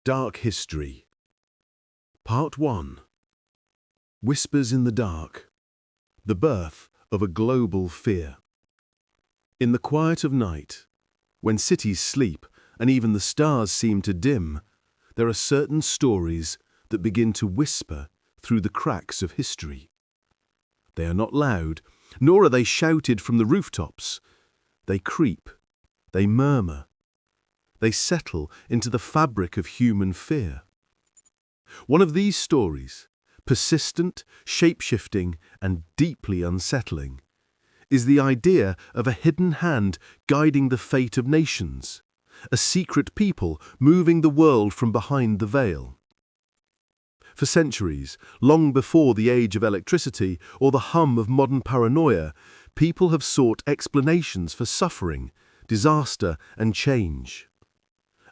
Dark History. Part 1. Whispers in the Dark. The Birth of a Global Fear. In the quiet of night, when cities sleep and even the stars seem to dim, there are certain stories that begin to whisper through the cracks of history. They are not loud, nor are they shouted from the rooftops. They creep, they murmur, they settle into the fabric of human fear. One of these stories, persistent, shape-shifting, and deeply unsettling, is the idea of a hidden hand guiding the fate of nations, a secret people moving the world from behind the veil. For centuries, long before the age of electricity or the hum of modern paranoia, people have sought explanations for suffering, disaster, and change.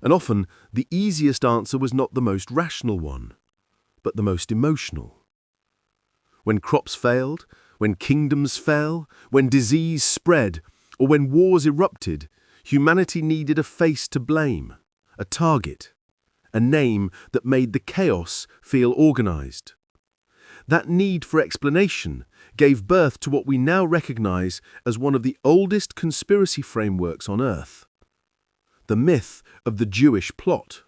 And often, the easiest answer was not the most rational one, but the most emotional. When crops failed, when kingdoms fell, when disease spread, or when wars erupted, humanity needed a face to blame, a target, a name that made the chaos feel organized. That need for explanation gave birth to what we now recognize as one of the oldest conspiracy frameworks on Earth: the myth of the Jewish plot.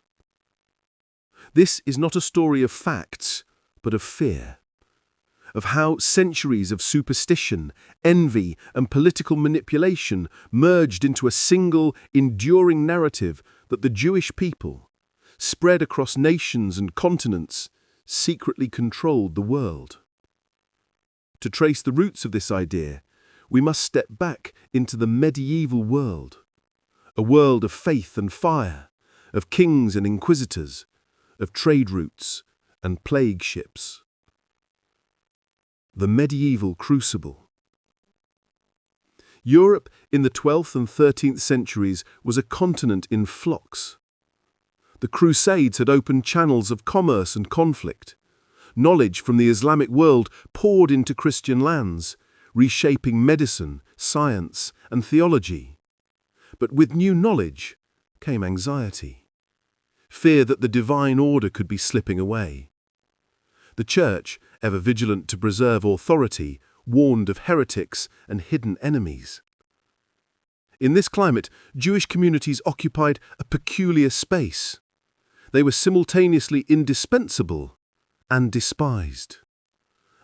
This is not a story of facts, but of fear, of how centuries of superstition, envy, and political manipulation merged into a single, enduring narrative that the Jewish people, spread across nations and continents, secretly controlled the world. To trace the roots of this idea, we must step back into the medieval world, a world of faith and fire, of kings and inquisitors, of trade routes and plague ships. The medieval crucible. Europe in the 12th and 13th centuries was a continent in flux. The Crusades had opened channels of commerce and conflict. Knowledge from the Islamic world poured into Christian lands, reshaping medicine, science, and theology. But with new knowledge came anxiety, fear that the divine order could be slipping away. The Church, ever vigilant to preserve authority, warned of heretics and hidden enemies. In this climate, Jewish communities occupied a peculiar space. They were simultaneously indispensable and despised.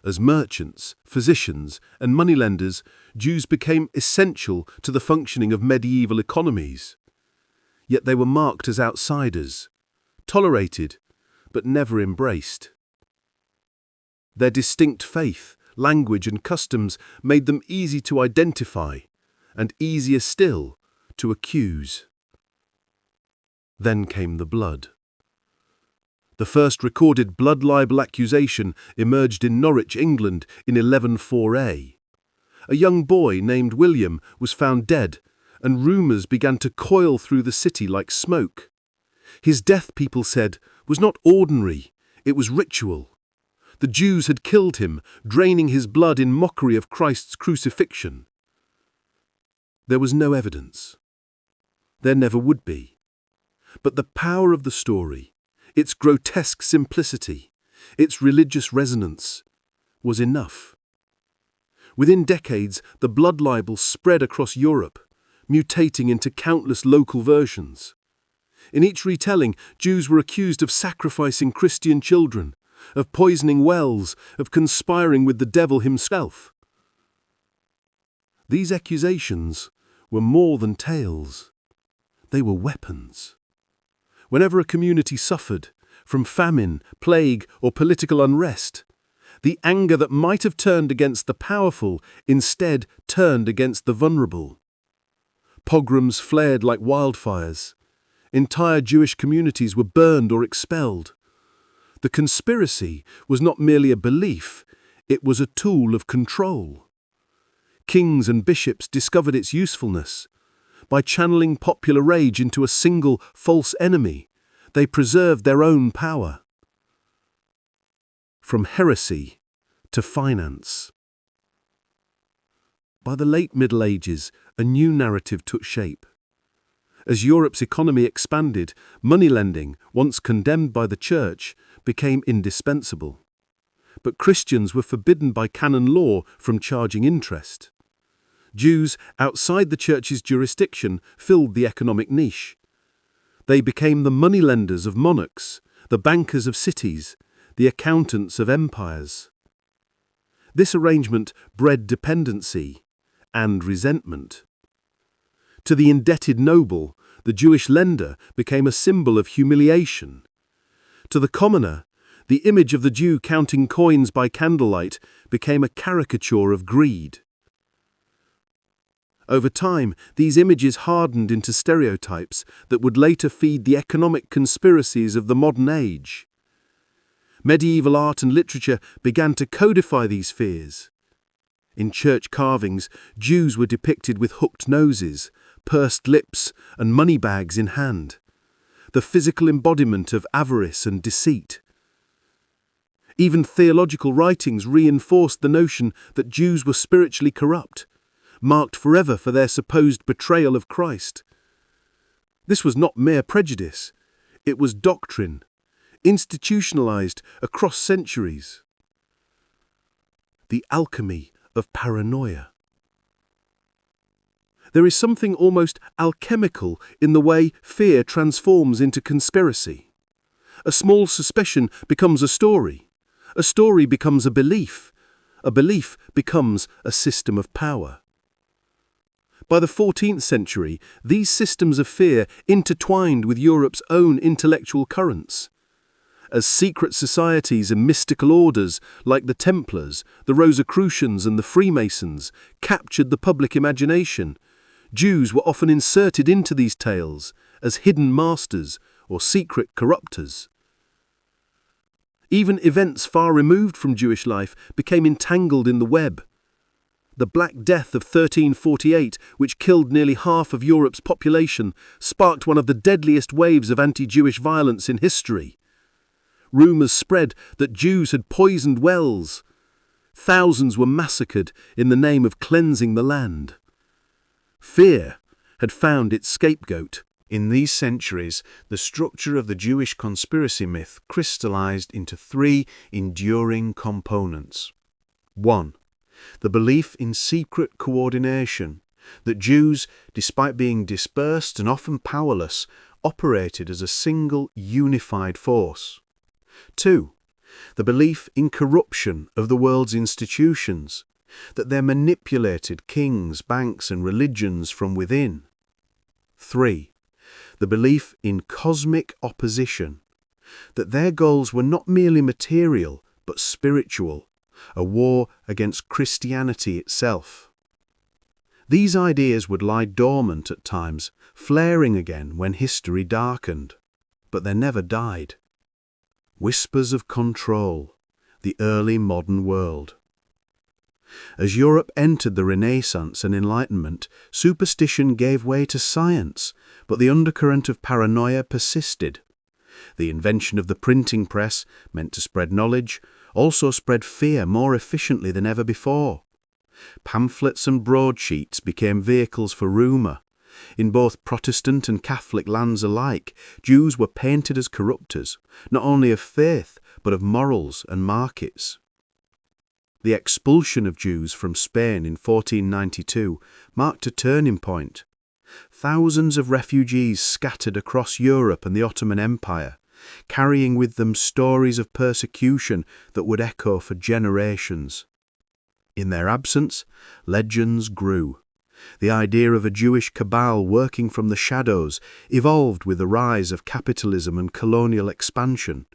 As merchants, physicians, and moneylenders, Jews became essential to the functioning of medieval economies. Yet they were marked as outsiders, tolerated, but never embraced. Their distinct faith, language, and customs made them easy to identify, and easier still to accuse. Then came the blood. The first recorded blood libel accusation emerged in Norwich, England in 1104a. A young boy named William was found dead, and rumours began to coil through the city like smoke. His death, people said, was not ordinary, it was ritual. The Jews had killed him, draining his blood in mockery of Christ's crucifixion. There was no evidence. There never would be. But the power of the story, its grotesque simplicity, its religious resonance, was enough. Within decades, the blood libel spread across Europe, mutating into countless local versions. In each retelling, Jews were accused of sacrificing Christian children, of poisoning wells, of conspiring with the devil himself. These accusations were more than tales. They were weapons. Whenever a community suffered, from famine, plague, or political unrest, the anger that might have turned against the powerful instead turned against the vulnerable. Pogroms flared like wildfires. Entire Jewish communities were burned or expelled. The conspiracy was not merely a belief, it was a tool of control. Kings and bishops discovered its usefulness. By channeling popular rage into a single false enemy, they preserved their own power. From heresy to finance. By the late Middle Ages, a new narrative took shape. As Europe's economy expanded, moneylending, once condemned by the Church, became indispensable. But Christians were forbidden by canon law from charging interest. Jews outside the Church's jurisdiction filled the economic niche. They became the moneylenders of monarchs, the bankers of cities, the accountants of empires. This arrangement bred dependency and resentment. To the indebted noble, the Jewish lender became a symbol of humiliation. To the commoner, the image of the Jew counting coins by candlelight became a caricature of greed. Over time, these images hardened into stereotypes that would later feed the economic conspiracies of the modern age. Medieval art and literature began to codify these fears. In church carvings, Jews were depicted with hooked noses, pursed lips, and money bags in hand, the physical embodiment of avarice and deceit. Even theological writings reinforced the notion that Jews were spiritually corrupt, marked forever for their supposed betrayal of Christ. This was not mere prejudice, it was doctrine, institutionalized across centuries. The alchemy of paranoia. There is something almost alchemical in the way fear transforms into conspiracy. A small suspicion becomes a story becomes a belief becomes a system of power. By the 14th century, these systems of fear intertwined with Europe's own intellectual currents. As secret societies and mystical orders like the Templars, the Rosicrucians and the Freemasons captured the public imagination, Jews were often inserted into these tales as hidden masters or secret corruptors. Even events far removed from Jewish life became entangled in the web. The Black Death of 1348, which killed nearly half of Europe's population, sparked one of the deadliest waves of anti-Jewish violence in history. Rumors spread that Jews had poisoned wells. Thousands were massacred in the name of cleansing the land. Fear had found its scapegoat. In these centuries, the structure of the Jewish conspiracy myth crystallized into three enduring components. 1. The belief in secret coordination, that Jews, despite being dispersed and often powerless, operated as a single unified force. 2. The belief in corruption of the world's institutions, that they manipulated kings, banks, and religions from within. 3. The belief in cosmic opposition, that their goals were not merely material but spiritual, a war against Christianity itself. These ideas would lie dormant at times, flaring again when history darkened, but they never died. Whispers of control, the early modern world. As Europe entered the Renaissance and Enlightenment, superstition gave way to science, but the undercurrent of paranoia persisted. The invention of the printing press, meant to spread knowledge, also spread fear more efficiently than ever before. Pamphlets and broadsheets became vehicles for rumour. In both Protestant and Catholic lands alike, Jews were painted as corrupters, not only of faith, but of morals and markets. The expulsion of Jews from Spain in 1492 marked a turning point. Thousands of refugees scattered across Europe and the Ottoman Empire, carrying with them stories of persecution that would echo for generations. In their absence, legends grew. The idea of a Jewish cabal working from the shadows evolved with the rise of capitalism and colonial expansion.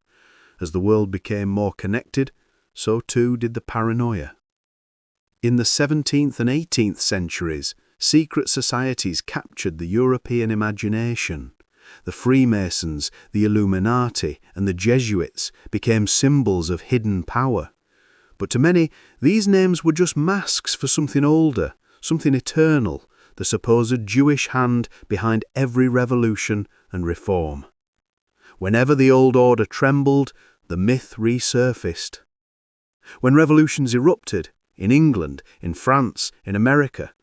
As the world became more connected, so too did the paranoia. In the 17th and 18th centuries, secret societies captured the European imagination. The Freemasons, the Illuminati, and the Jesuits became symbols of hidden power. But to many, these names were just masks for something older, something eternal, the supposed Jewish hand behind every revolution and reform. Whenever the old order trembled, the myth resurfaced. When revolutions erupted, in England, in France, in America,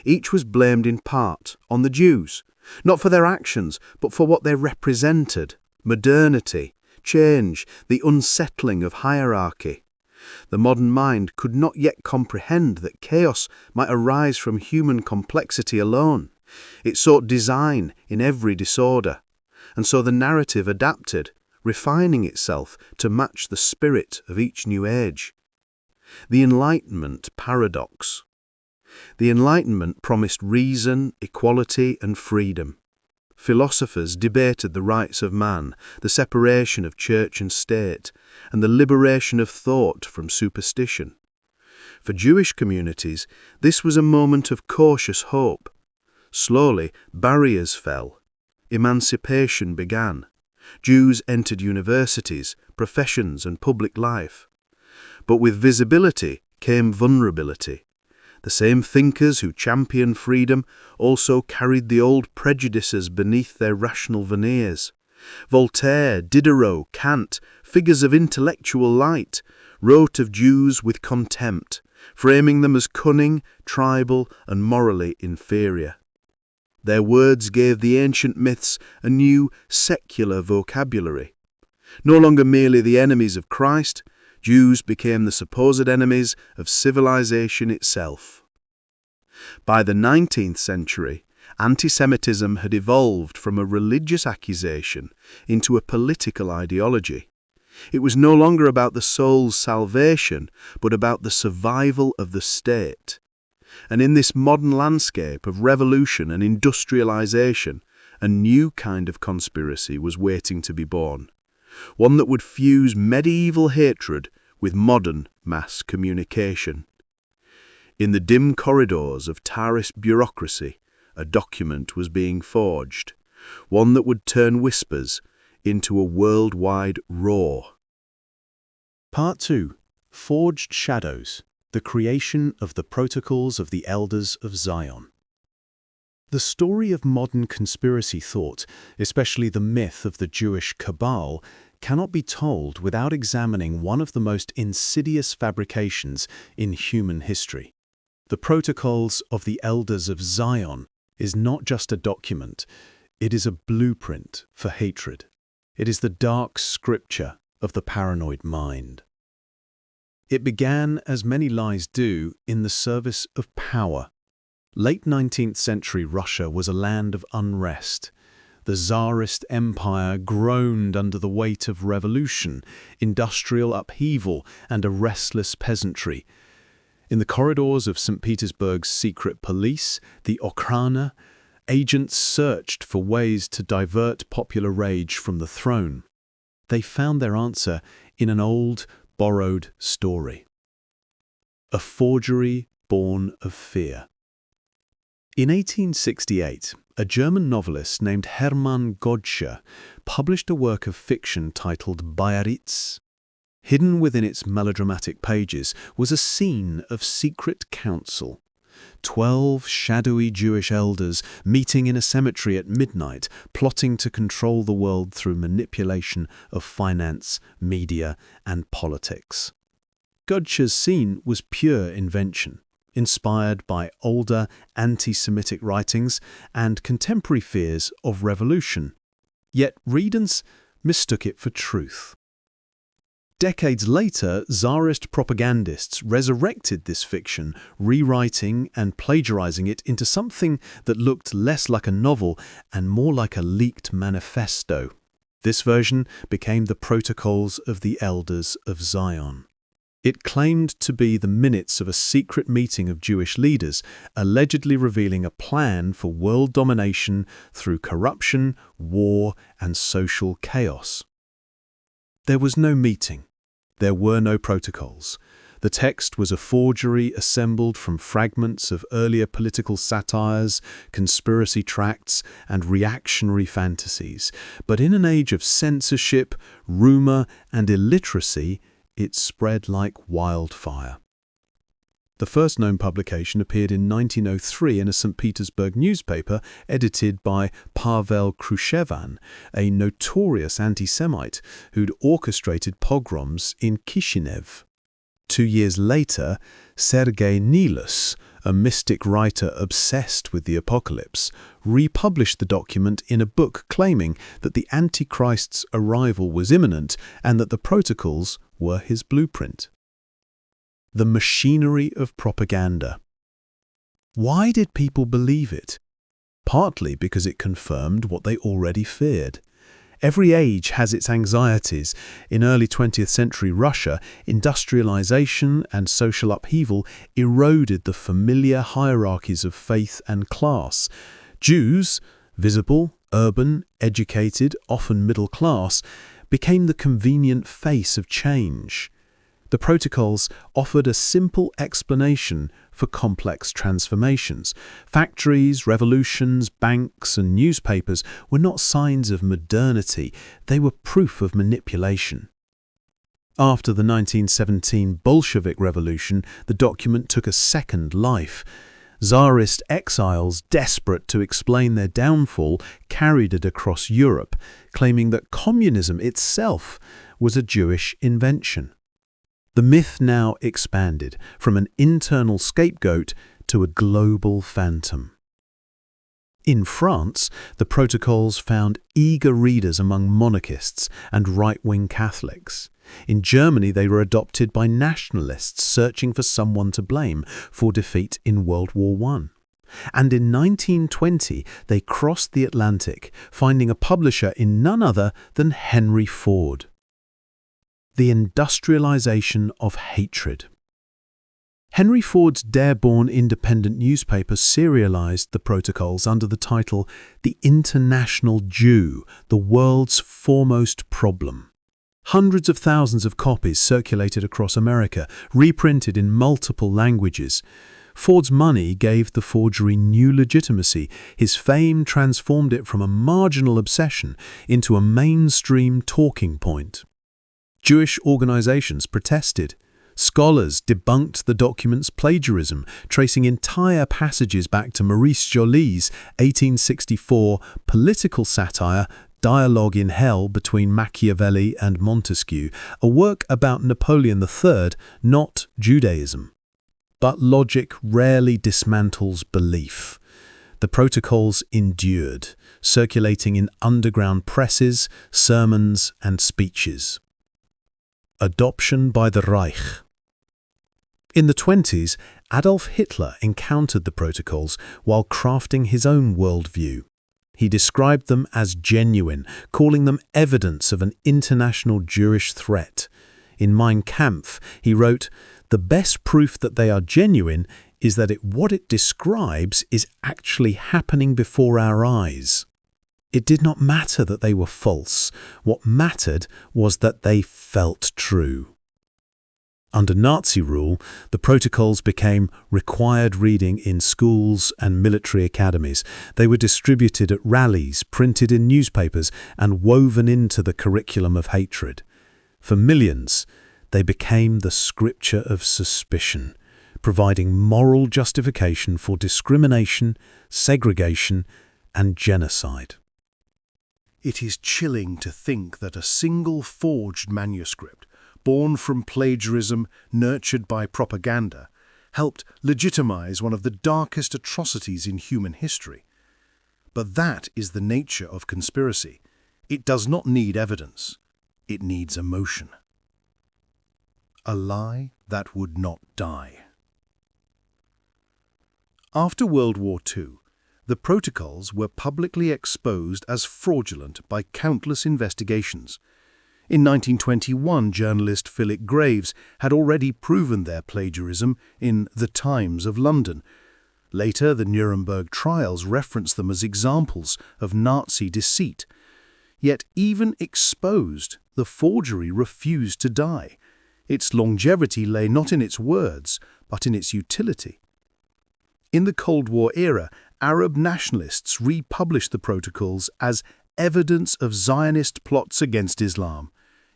each was blamed in part on the Jews, Not for their actions, but for what they represented: modernity, change, the unsettling of hierarchy. The modern mind could not yet comprehend that chaos might arise from human complexity alone. It sought design in every disorder, and so the narrative adapted, refining itself to match the spirit of each new age. The Enlightenment paradox. The Enlightenment promised reason, equality, and freedom. Philosophers debated the rights of man, the separation of church and state, and the liberation of thought from superstition. For Jewish communities, this was a moment of cautious hope. Slowly, barriers fell. Emancipation began. Jews entered universities, professions, and public life. But with visibility came vulnerability. The same thinkers who championed freedom also carried the old prejudices beneath their rational veneers. Voltaire, Diderot, Kant, figures of intellectual light, wrote of Jews with contempt, framing them as cunning, tribal, and morally inferior. Their words gave the ancient myths a new, secular vocabulary. No longer merely the enemies of Christ, Jews became the supposed enemies of civilization itself. By the 19th century, antisemitism had evolved from a religious accusation into a political ideology. It was no longer about the soul's salvation, but about the survival of the state. And in this modern landscape of revolution and industrialization, a new kind of conspiracy was waiting to be born. One that would fuse medieval hatred with modern mass communication. In the dim corridors of Tsarist bureaucracy, a document was being forged, one that would turn whispers into a worldwide roar. Part 2. Forged Shadows: The Creation of the Protocols of the Elders of Zion. The story of modern conspiracy thought, especially the myth of the Jewish Cabal, cannot be told without examining one of the most insidious fabrications in human history. The Protocols of the Elders of Zion is not just a document, it is a blueprint for hatred. It is the dark scripture of the paranoid mind. It began, as many lies do, in the service of power. Late 19th century Russia was a land of unrest. The Tsarist Empire groaned under the weight of revolution, industrial upheaval, and a restless peasantry. In the corridors of St. Petersburg's secret police, the Okhrana, agents searched for ways to divert popular rage from the throne. They found their answer in an old, borrowed story. A forgery born of fear. In 1868, a German novelist named Hermann Goetsche published a work of fiction titled Biarritz. Hidden within its melodramatic pages was a scene of secret council. 12 shadowy Jewish elders meeting in a cemetery at midnight, plotting to control the world through manipulation of finance, media, and politics. Goetsche's scene was pure invention, inspired by older anti-Semitic writings and contemporary fears of revolution. Yet readers mistook it for truth. Decades later, Tsarist propagandists resurrected this fiction, rewriting and plagiarizing it into something that looked less like a novel and more like a leaked manifesto. This version became the Protocols of the Elders of Zion. It claimed to be the minutes of a secret meeting of Jewish leaders, allegedly revealing a plan for world domination through corruption, war, and social chaos. There was no meeting. There were no protocols. The text was a forgery assembled from fragments of earlier political satires, conspiracy tracts, and reactionary fantasies. But in an age of censorship, rumor, and illiteracy, it spread like wildfire. The first known publication appeared in 1903 in a St. Petersburg newspaper edited by Pavel Krushevan, a notorious anti-Semite who'd orchestrated pogroms in Kishinev. 2 years later, Sergei Nilus, a mystic writer obsessed with the apocalypse, republished the document in a book claiming that the Antichrist's arrival was imminent and that the protocols were his blueprint. The machinery of propaganda. Why did people believe it? Partly because it confirmed what they already feared. Every age has its anxieties. In early 20th century Russia, industrialization and social upheaval eroded the familiar hierarchies of faith and class. Jews, visible, urban, educated, often middle class, became the convenient face of change. The protocols offered a simple explanation for complex transformations. Factories, revolutions, banks, and newspapers were not signs of modernity, they were proof of manipulation. After the 1917 Bolshevik Revolution, the document took a second life. Tsarist exiles, desperate to explain their downfall, carried it across Europe, claiming that communism itself was a Jewish invention. The myth now expanded from an internal scapegoat to a global phantom. In France, the protocols found eager readers among monarchists and right-wing Catholics. In Germany, they were adopted by nationalists searching for someone to blame for defeat in World War I. And in 1920, they crossed the Atlantic, finding a publisher in none other than Henry Ford. The industrialization of hatred. Henry Ford's Dearborn independent newspaper serialized the protocols under the title The International Jew, the World's Foremost Problem. Hundreds of thousands of copies circulated across America, reprinted in multiple languages. Ford's money gave the forgery new legitimacy. His fame transformed it from a marginal obsession into a mainstream talking point. Jewish organizations protested. Scholars debunked the document's plagiarism, tracing entire passages back to Maurice Joly's 1864 political satire Dialogue in Hell between Machiavelli and Montesquieu, a work about Napoleon III, not Judaism. But logic rarely dismantles belief. The protocols endured, circulating in underground presses, sermons, and speeches. Adoption by the Reich. In the 1920s, Adolf Hitler encountered the protocols while crafting his own worldview. He described them as genuine, calling them evidence of an international Jewish threat. In Mein Kampf, he wrote, "The best proof that they are genuine is that what it describes is actually happening before our eyes." It did not matter that they were false. What mattered was that they felt true. Under Nazi rule, the protocols became required reading in schools and military academies. They were distributed at rallies, printed in newspapers, and woven into the curriculum of hatred. For millions, they became the scripture of suspicion, providing moral justification for discrimination, segregation, and genocide. It is chilling to think that a single forged manuscript, born from plagiarism, nurtured by propaganda, helped legitimize one of the darkest atrocities in human history. But that is the nature of conspiracy. It does not need evidence. It needs emotion. A lie that would not die. After World War II, the protocols were publicly exposed as fraudulent by countless investigations. In 1921, journalist Philip Graves had already proven their plagiarism in The Times of London. Later, the Nuremberg trials referenced them as examples of Nazi deceit. Yet even exposed, the forgery refused to die. Its longevity lay not in its words, but in its utility. In the Cold War era, Arab nationalists republished the protocols as evidence of Zionist plots against Islam.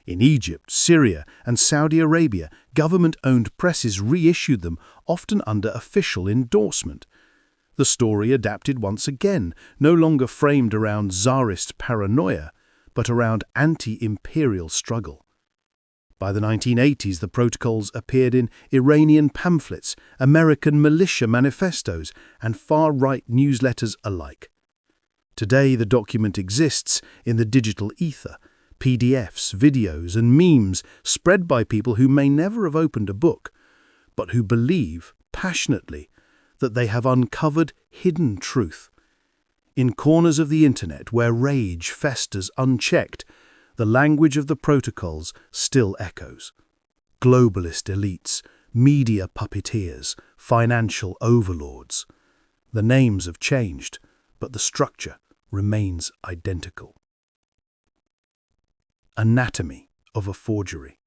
In Egypt, Syria, and Saudi Arabia, government-owned presses reissued them, often under official endorsement. The story adapted once again, no longer framed around Tsarist paranoia, but around anti-imperial struggle. By the 1980s, the protocols appeared in Iranian pamphlets, American militia manifestos, and far-right newsletters alike. Today, the document exists in the digital ether, PDFs, videos, and memes spread by people who may never have opened a book, but who believe passionately that they have uncovered hidden truth. In corners of the internet where rage festers unchecked, the language of the protocols still echoes. Globalist elites, media puppeteers, financial overlords. The names have changed, but the structure remains identical. Anatomy of a forgery.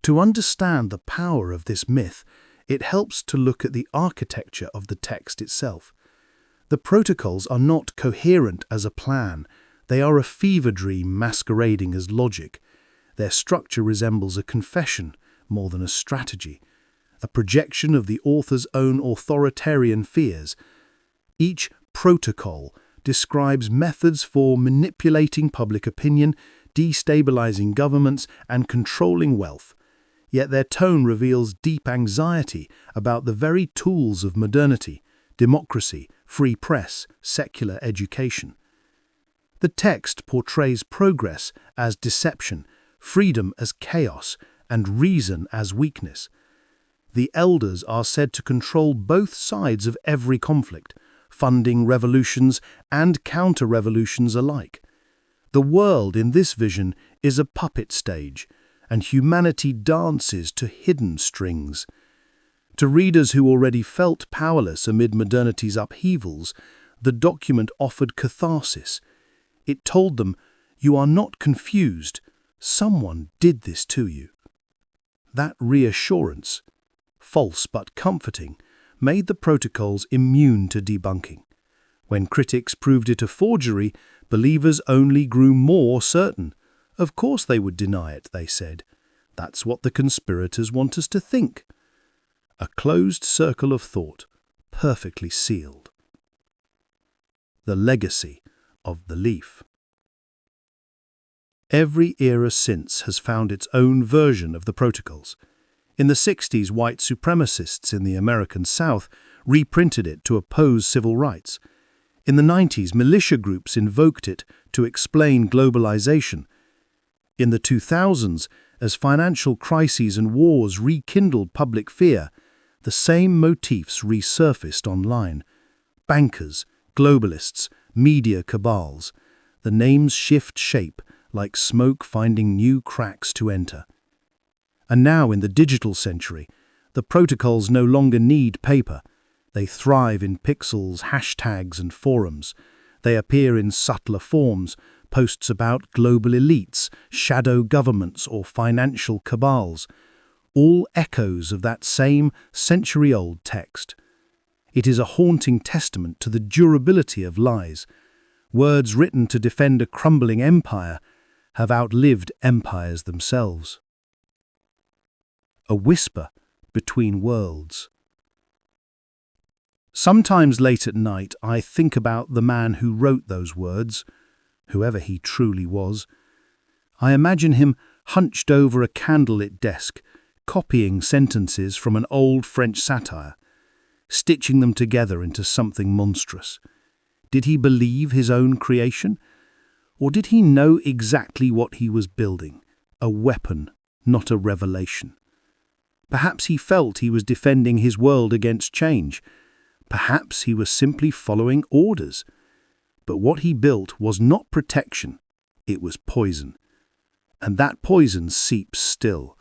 To understand the power of this myth, it helps to look at the architecture of the text itself. The protocols are not coherent as a plan. They are a fever dream masquerading as logic. Their structure resembles a confession more than a strategy, a projection of the author's own authoritarian fears. Each protocol describes methods for manipulating public opinion, destabilizing governments, and controlling wealth. Yet their tone reveals deep anxiety about the very tools of modernity: democracy, free press, secular education. The text portrays progress as deception, freedom as chaos, and reason as weakness. The elders are said to control both sides of every conflict, funding revolutions and counter-revolutions alike. The world in this vision is a puppet stage, and humanity dances to hidden strings. To readers who already felt powerless amid modernity's upheavals, the document offered catharsis. It told them, "You are not confused. Someone did this to you." That reassurance, false but comforting, made the protocols immune to debunking. When critics proved it a forgery, believers only grew more certain. Of course they would deny it, they said. That's what the conspirators want us to think. A closed circle of thought, perfectly sealed. The legacy of the leaf. Every era since has found its own version of the protocols. In the 60s, white supremacists in the American South reprinted it to oppose civil rights. In the 90s, militia groups invoked it to explain globalization. In the 2000s, as financial crises and wars rekindled public fear, the same motifs resurfaced online. Bankers, globalists, media cabals. The names shift shape like smoke finding new cracks to enter. And now, in the digital century, the protocols no longer need paper. They thrive in pixels, hashtags, and forums. They appear in subtler forms, posts about global elites, shadow governments, or financial cabals, all echoes of that same century-old text. It is a haunting testament to the durability of lies. Words written to defend a crumbling empire have outlived empires themselves. A whisper between worlds. Sometimes late at night, I think about the man who wrote those words, whoever he truly was. I imagine him hunched over a candlelit desk, copying sentences from an old French satire, stitching them together into something monstrous. Did he believe his own creation? Or did he know exactly what he was building? A weapon, not a revelation. Perhaps he felt he was defending his world against change. Perhaps he was simply following orders. But what he built was not protection, it was poison. And that poison seeps still,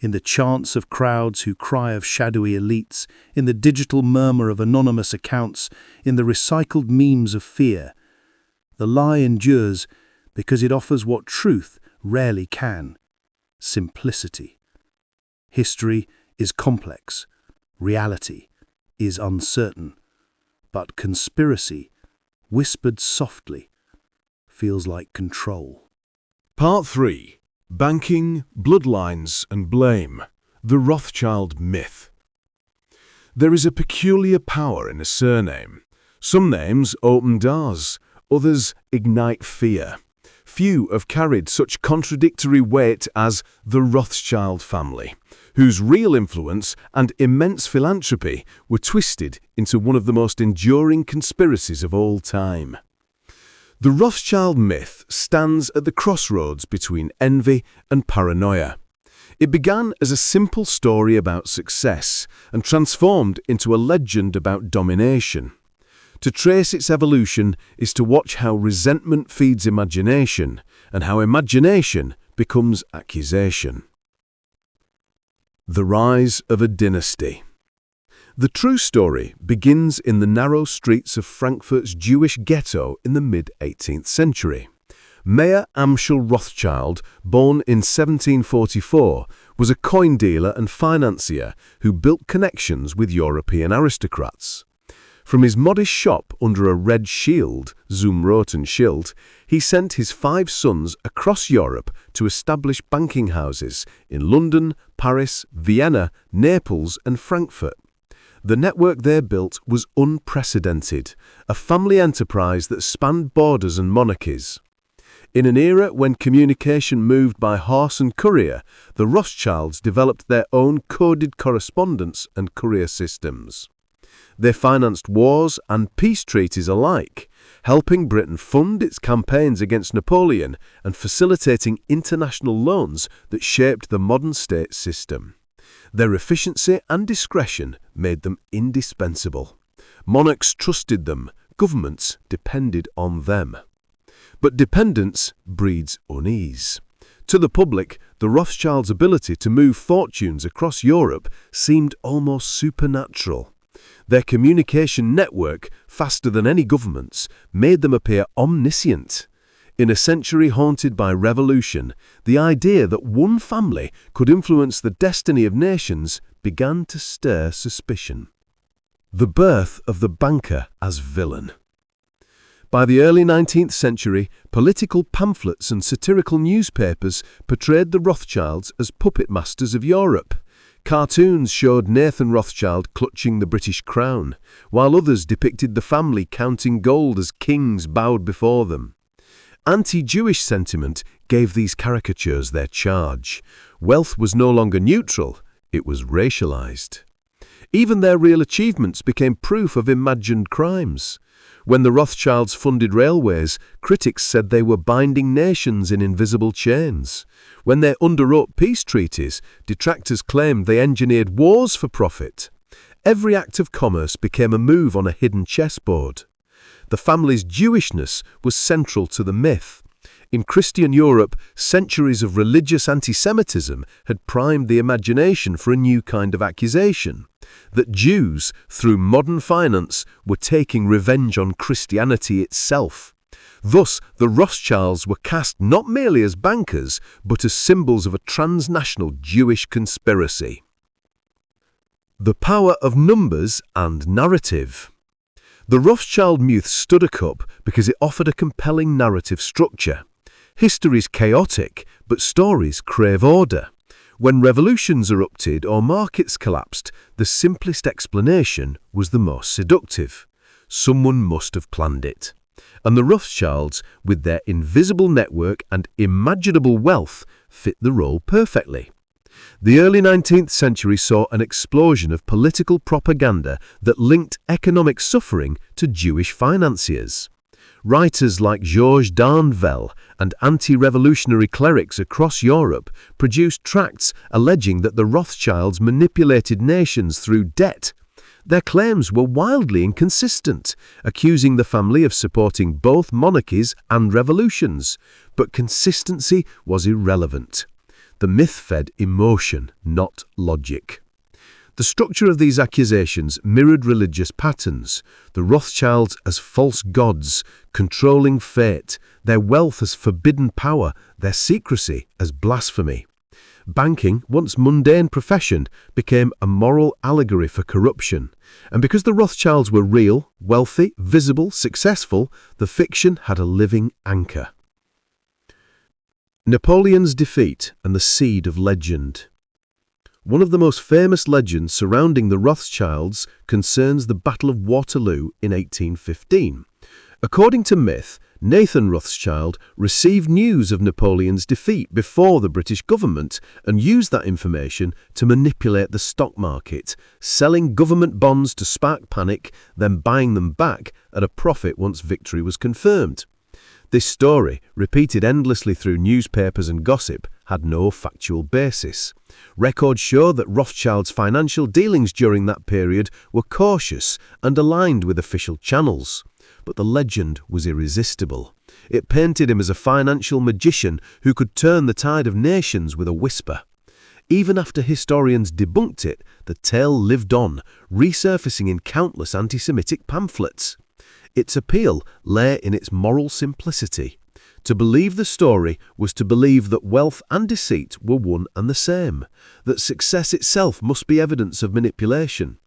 in the chants of crowds who cry of shadowy elites, in the digital murmur of anonymous accounts, in the recycled memes of fear. The lie endures because it offers what truth rarely can: simplicity. History is complex, reality is uncertain, but conspiracy, whispered softly, feels like control. Part 3. Banking, Bloodlines and Blame. The Rothschild Myth. There is a peculiar power in a surname. Some names open doors, others ignite fear. few have carried such contradictory weight as the Rothschild family, whose real influence and immense philanthropy were twisted into one of the most enduring conspiracies of all time. The Rothschild myth stands at the crossroads between envy and paranoia. It began as a simple story about success and transformed into a legend about domination. To trace its evolution is to watch how resentment feeds imagination and how imagination becomes accusation. The rise of a dynasty. The true story begins in the narrow streets of Frankfurt's Jewish ghetto in the mid-18th century. Mayer Amschel Rothschild, born in 1744, was a coin dealer and financier who built connections with European aristocrats. From his modest shop under a red shield, Zumroten Schild, he sent his 5 sons across Europe to establish banking houses in London, Paris, Vienna, Naples and Frankfurt. The network they built was unprecedented, a family enterprise that spanned borders and monarchies. In an era when communication moved by horse and courier, the Rothschilds developed their own coded correspondence and courier systems. They financed wars and peace treaties alike, helping Britain fund its campaigns against Napoleon and facilitating international loans that shaped the modern state system. Their efficiency and discretion made them indispensable. Monarchs trusted them, governments depended on them. But dependence breeds unease. To the public, the Rothschilds' ability to move fortunes across Europe seemed almost supernatural. Their communication network, faster than any government's, made them appear omniscient. In a century haunted by revolution, the idea that one family could influence the destiny of nations began to stir suspicion. The birth of the banker as villain. By the early 19th century, political pamphlets and satirical newspapers portrayed the Rothschilds as puppet masters of Europe. Cartoons showed Nathan Rothschild clutching the British crown, while others depicted the family counting gold as kings bowed before them. Anti-Jewish sentiment gave these caricatures their charge. Wealth was no longer neutral, it was racialized. Even their real achievements became proof of imagined crimes. When the Rothschilds funded railways, critics said they were binding nations in invisible chains. When they underwrote peace treaties, detractors claimed they engineered wars for profit. Every act of commerce became a move on a hidden chessboard. The family's Jewishness was central to the myth. In Christian Europe, centuries of religious antisemitism had primed the imagination for a new kind of accusation. That Jews, through modern finance, were taking revenge on Christianity itself. Thus, the Rothschilds were cast not merely as bankers, but as symbols of a transnational Jewish conspiracy. The power of numbers and narrative. The Rothschild myth stood a cup because it offered a compelling narrative structure. History's chaotic, but stories crave order. When revolutions erupted or markets collapsed, the simplest explanation was the most seductive. Someone must have planned it. And the Rothschilds, with their invisible network and imaginable wealth, fit the role perfectly. The early 19th century saw an explosion of political propaganda that linked economic suffering to Jewish financiers. Writers like Georges Darnevel and anti-revolutionary clerics across Europe produced tracts alleging that the Rothschilds manipulated nations through debt. Their claims were wildly inconsistent, accusing the family of supporting both monarchies and revolutions, but consistency was irrelevant. The myth fed emotion, not logic. The structure of these accusations mirrored religious patterns, the Rothschilds as false gods, controlling fate, their wealth as forbidden power, their secrecy as blasphemy. Banking, once mundane profession, became a moral allegory for corruption. And because the Rothschilds were real, wealthy, visible, successful, the fiction had a living anchor. Napoleon's defeat and the seed of legend. One of the most famous legends surrounding the Rothschilds concerns the Battle of Waterloo in 1815. According to myth, Nathan Rothschild received news of Napoleon's defeat before the British government and used that information to manipulate the stock market, selling government bonds to spark panic, then buying them back at a profit once victory was confirmed. This story, repeated endlessly through newspapers and gossip, had no factual basis. Records show that Rothschild's financial dealings during that period were cautious and aligned with official channels. But the legend was irresistible. It painted him as a financial magician who could turn the tide of nations with a whisper. Even after historians debunked it, the tale lived on, resurfacing in countless anti-Semitic pamphlets. Its appeal lay in its moral simplicity. To believe the story was to believe that wealth and deceit were one and the same, that success itself must be evidence of manipulation.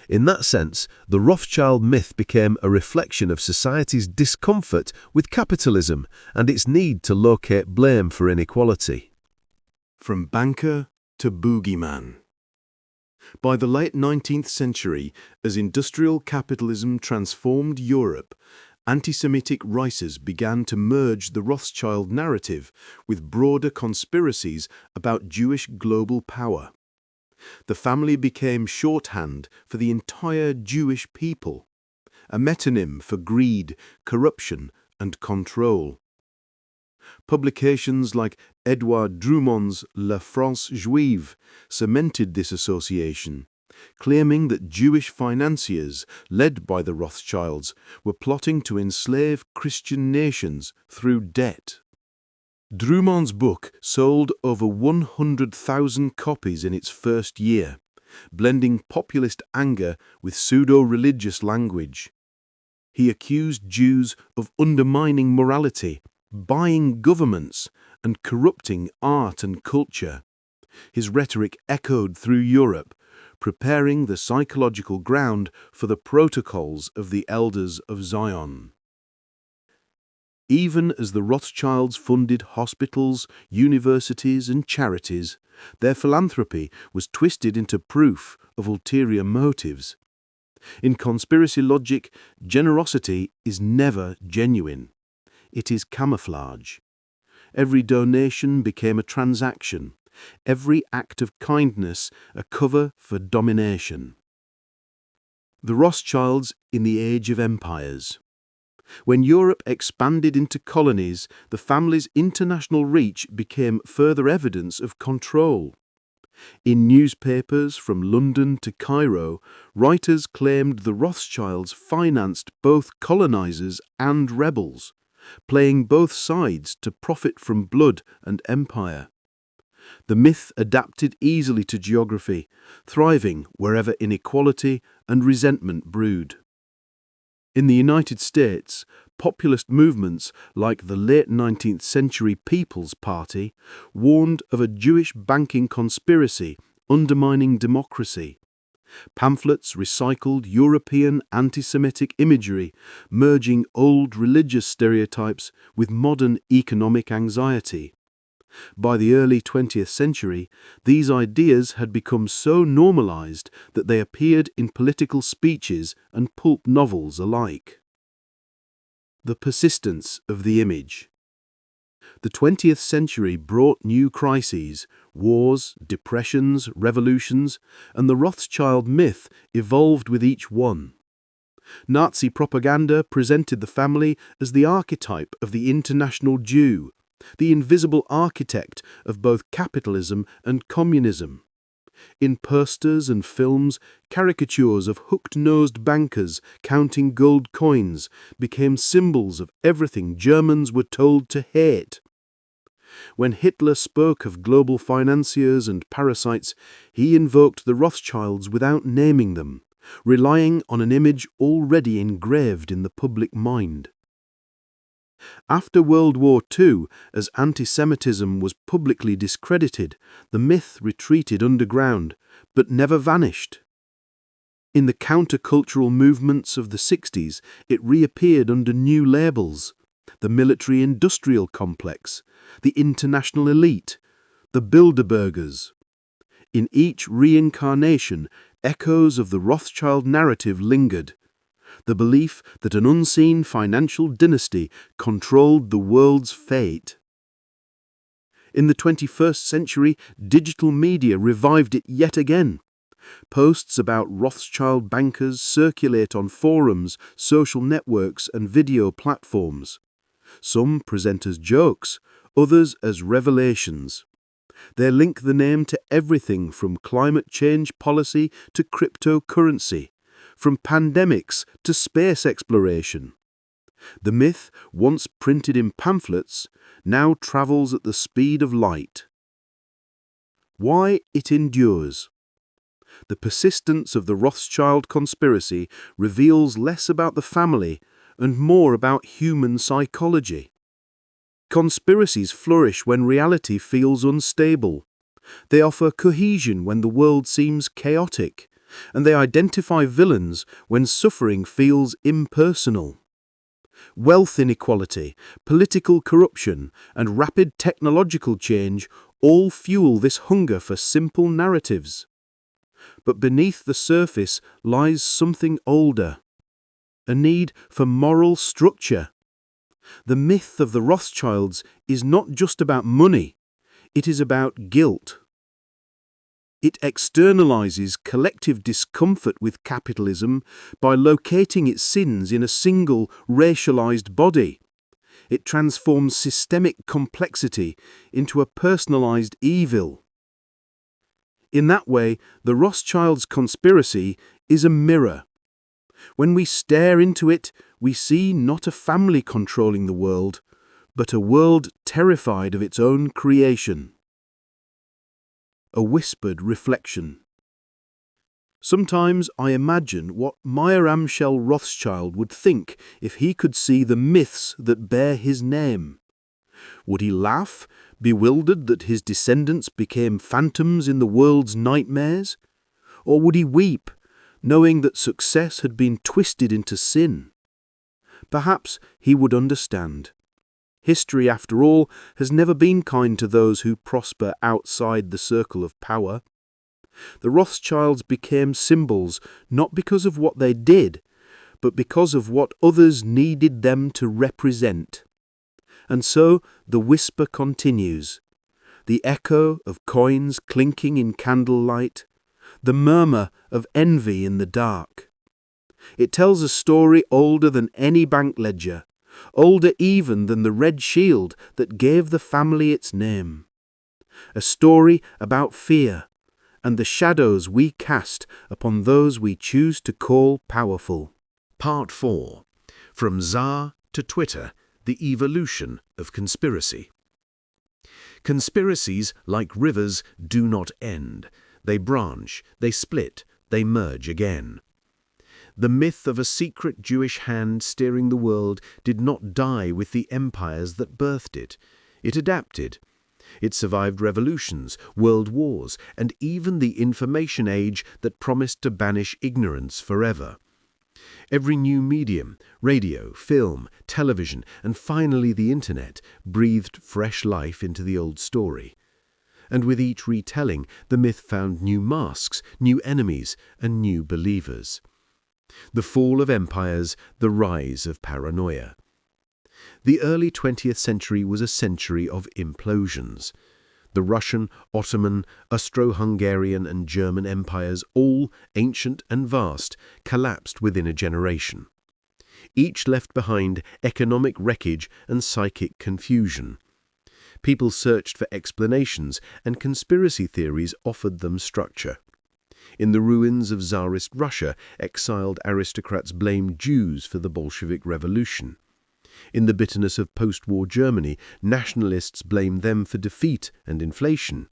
In that sense, the Rothschild myth became a reflection of society's discomfort with capitalism and its need to locate blame for inequality. From banker to boogeyman. By the late 19th century, as industrial capitalism transformed Europe, anti-Semitic rises began to merge the Rothschild narrative with broader conspiracies about Jewish global power. The family became shorthand for the entire Jewish people, a metonym for greed, corruption, and control. Publications like Edouard Drumon's La France Juive cemented this association, claiming that Jewish financiers, led by the Rothschilds, were plotting to enslave Christian nations through debt. Drumon's book sold over 100,000 copies in its first year, blending populist anger with pseudo-religious language. He accused Jews of undermining morality, buying governments, and corrupting art and culture. His rhetoric echoed through Europe, preparing the psychological ground for the protocols of the Elders of Zion. Even as the Rothschilds funded hospitals, universities, and charities, their philanthropy was twisted into proof of ulterior motives. In conspiracy logic, generosity is never genuine. It is camouflage. Every donation became a transaction, every act of kindness a cover for domination. The Rothschilds in the Age of Empires. When Europe expanded into colonies, the family's international reach became further evidence of control. In newspapers from London to Cairo, writers claimed the Rothschilds financed both colonizers and rebels, playing both sides to profit from blood and empire. The myth adapted easily to geography, thriving wherever inequality and resentment brewed. In the United States, populist movements like the late 19th century People's Party warned of a Jewish banking conspiracy undermining democracy. Pamphlets recycled European anti-Semitic imagery, merging old religious stereotypes with modern economic anxiety. By the early 20th century, these ideas had become so normalized that they appeared in political speeches and pulp novels alike. The persistence of the image. The 20th century brought new crises, wars, depressions, revolutions, and the Rothschild myth evolved with each one. Nazi propaganda presented the family as the archetype of the international Jew, the invisible architect of both capitalism and communism. In posters and films, caricatures of hooked-nosed bankers counting gold coins became symbols of everything Germans were told to hate. When Hitler spoke of global financiers and parasites, he invoked the Rothschilds without naming them, relying on an image already engraved in the public mind. After World War II, as anti-Semitism was publicly discredited, the myth retreated underground, but never vanished. In the countercultural movements of the 60s, it reappeared under new labels: the military-industrial complex, the international elite, the Bilderbergers. In each reincarnation, echoes of the Rothschild narrative lingered. the belief that an unseen financial dynasty controlled the world's fate. In the 21st century, digital media revived it yet again. Posts about Rothschild bankers circulate on forums, social networks, and video platforms. Some present as jokes, others as revelations. They link the name to everything from climate change policy to cryptocurrency, from pandemics to space exploration. The myth, once printed in pamphlets, now travels at the speed of light. Why it endures. The persistence of the Rothschild conspiracy reveals less about the family and more about human psychology. Conspiracies flourish when reality feels unstable. They offer cohesion when the world seems chaotic, and they identify villains when suffering feels impersonal. Wealth inequality, political corruption, and rapid technological change all fuel this hunger for simple narratives. But beneath the surface lies something older, a need for moral structure. The myth of the Rothschilds is not just about money, it is about guilt. It externalizes collective discomfort with capitalism by locating its sins in a single racialized body. It transforms systemic complexity into a personalized evil. In that way, the Rothschilds' conspiracy is a mirror. When we stare into it, we see not a family controlling the world, but a world terrified of its own creation. A whispered reflection. Sometimes I imagine what Meyer Amschel Rothschild would think if he could see the myths that bear his name. Would he laugh, bewildered that his descendants became phantoms in the world's nightmares? Or would he weep, knowing that success had been twisted into sin? Perhaps he would understand. History, after all, has never been kind to those who prosper outside the circle of power. The Rothschilds became symbols not because of what they did, but because of what others needed them to represent. And so the whisper continues, the echo of coins clinking in candlelight, the murmur of envy in the dark. It tells a story older than any bank ledger, older even than the red shield that gave the family its name. A story about fear and the shadows we cast upon those we choose to call powerful. Part 4. From Tsar to Twitter, the evolution of conspiracy. Conspiracies, like rivers, do not end. They branch, they split, they merge again. The myth of a secret Jewish hand steering the world did not die with the empires that birthed it. It adapted. It survived revolutions, world wars, and even the information age that promised to banish ignorance forever. Every new medium, radio, film, television, and finally the internet, breathed fresh life into the old story. And with each retelling, the myth found new masks, new enemies, and new believers. The fall of empires, the rise of paranoia. The early 20th century was a century of implosions. The Russian, Ottoman, Austro-Hungarian and German empires, all ancient and vast, collapsed within a generation. Each left behind economic wreckage and psychic confusion. People searched for explanations, and conspiracy theories offered them structure. In the ruins of Tsarist Russia, exiled aristocrats blamed Jews for the Bolshevik Revolution. In the bitterness of post-war Germany, nationalists blamed them for defeat and inflation.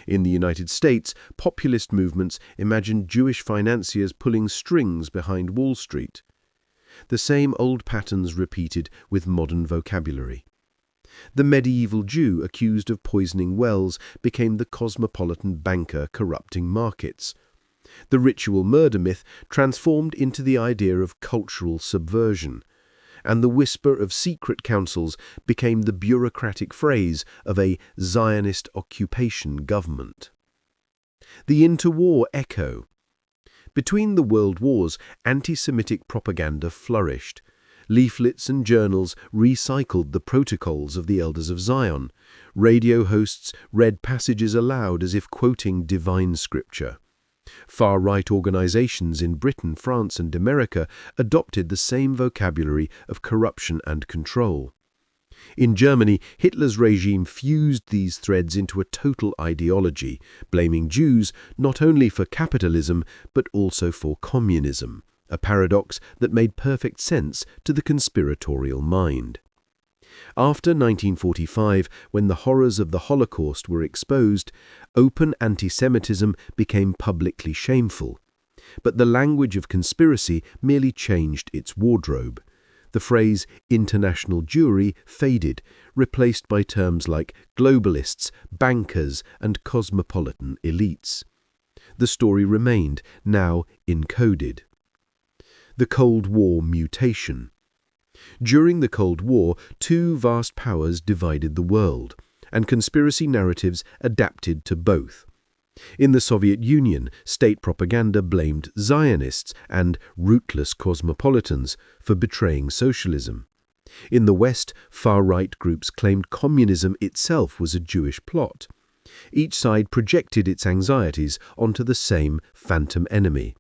In the United States, populist movements imagined Jewish financiers pulling strings behind Wall Street. The same old patterns repeated with modern vocabulary. The medieval Jew accused of poisoning wells became the cosmopolitan banker corrupting markets. The ritual murder myth transformed into the idea of cultural subversion, and the whisper of secret councils became the bureaucratic phrase of a Zionist occupation government. The interwar echo. Between the world wars, anti-Semitic propaganda flourished. Leaflets and journals recycled the protocols of the Elders of Zion. Radio hosts read passages aloud as if quoting divine scripture. Far-right organizations in Britain, France, and America adopted the same vocabulary of corruption and control. In Germany, Hitler's regime fused these threads into a total ideology, blaming Jews not only for capitalism but also for communism, a paradox that made perfect sense to the conspiratorial mind. After 1945, when the horrors of the Holocaust were exposed, open anti-Semitism became publicly shameful. But the language of conspiracy merely changed its wardrobe. The phrase international Jewry faded, replaced by terms like globalists, bankers, and cosmopolitan elites. The story remained, now encoded. The Cold War mutation. During the Cold War, two vast powers divided the world, and conspiracy narratives adapted to both. In the Soviet Union, state propaganda blamed Zionists and rootless cosmopolitans for betraying socialism. In the West, far-right groups claimed communism itself was a Jewish plot. Each side projected its anxieties onto the same phantom enemy.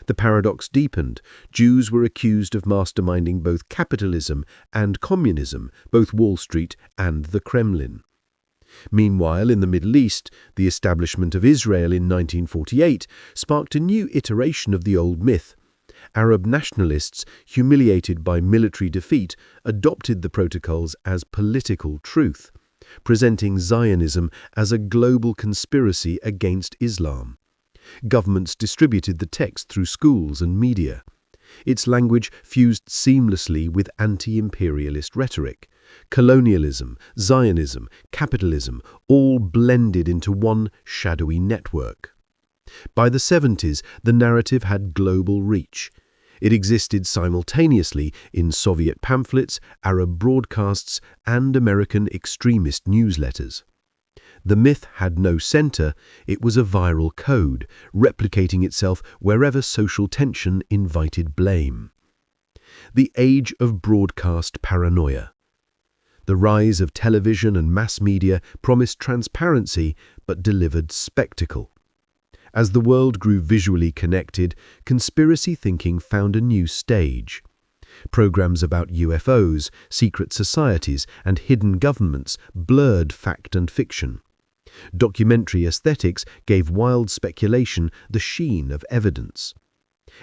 The paradox deepened. Jews were accused of masterminding both capitalism and communism, both Wall Street and the Kremlin. Meanwhile, in the Middle East, the establishment of Israel in 1948 sparked a new iteration of the old myth. Arab nationalists, humiliated by military defeat, adopted the protocols as political truth, presenting Zionism as a global conspiracy against Islam. Governments distributed the text through schools and media. Its language fused seamlessly with anti-imperialist rhetoric. Colonialism, Zionism, capitalism, all blended into one shadowy network. By the 70s, the narrative had global reach. It existed simultaneously in Soviet pamphlets, Arab broadcasts, and American extremist newsletters. The myth had no center, it was a viral code, replicating itself wherever social tension invited blame. The age of broadcast paranoia. The rise of television and mass media promised transparency but delivered spectacle. As the world grew visually connected, conspiracy thinking found a new stage. Programs about UFOs, secret societies, and hidden governments blurred fact and fiction. Documentary aesthetics gave wild speculation the sheen of evidence.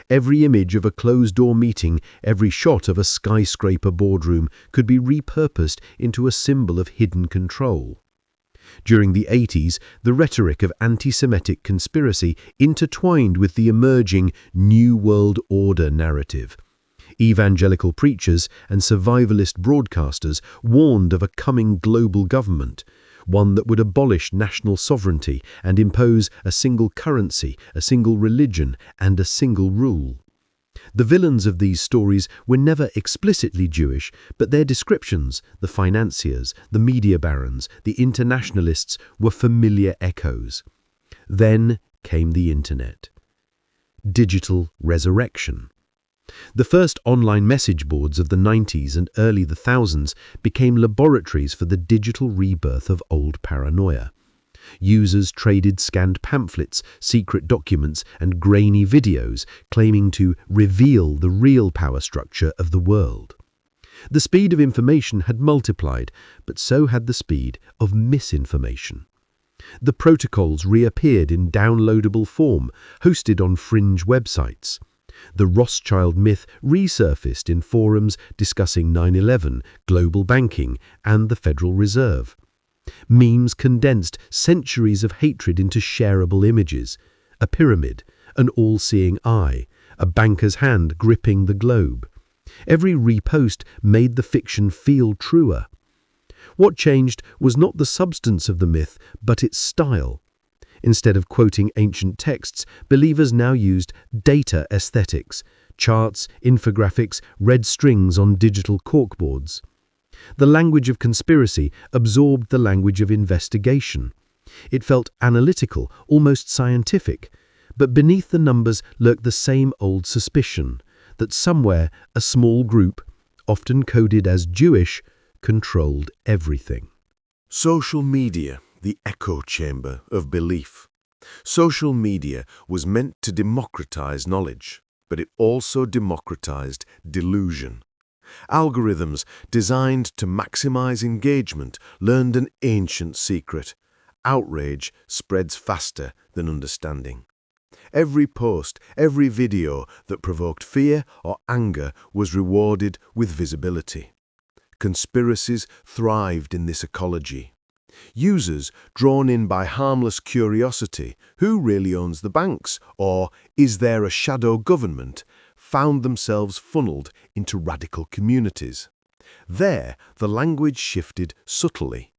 Every image of a closed-door meeting, every shot of a skyscraper boardroom could be repurposed into a symbol of hidden control. During the 80s, the rhetoric of anti-Semitic conspiracy intertwined with the emerging New World Order narrative. Evangelical preachers and survivalist broadcasters warned of a coming global government, one that would abolish national sovereignty and impose a single currency, a single religion, and a single rule. The villains of these stories were never explicitly Jewish, but their descriptions, the financiers, the media barons, the internationalists, were familiar echoes. Then came the Internet. Digital resurrection. The first online message boards of the 90s and early 2000s became laboratories for the digital rebirth of old paranoia. Users traded scanned pamphlets, secret documents, and grainy videos, claiming to reveal the real power structure of the world. The speed of information had multiplied, but so had the speed of misinformation. The protocols reappeared in downloadable form, hosted on fringe websites. The Rothschild myth resurfaced in forums discussing 9/11, global banking, and the Federal Reserve. Memes condensed centuries of hatred into shareable images, a pyramid, an all-seeing eye, a banker's hand gripping the globe. Every repost made the fiction feel truer. What changed was not the substance of the myth, but its style. Instead of quoting ancient texts, believers now used data aesthetics, charts, infographics, red strings on digital corkboards. The language of conspiracy absorbed the language of investigation. It felt analytical, almost scientific, But beneath the numbers lurked the same old suspicion that somewhere a small group, often coded as Jewish, controlled everything. Social media, the echo chamber of belief. Social media was meant to democratize knowledge, but it also democratized delusion. Algorithms designed to maximize engagement learned an ancient secret. Outrage spreads faster than understanding. Every post, every video that provoked fear or anger was rewarded with visibility. Conspiracies thrived in this ecology. Users drawn in by harmless curiosity, who really owns the banks, or is there a shadow government, found themselves funneled into radical communities. There, the language shifted subtly.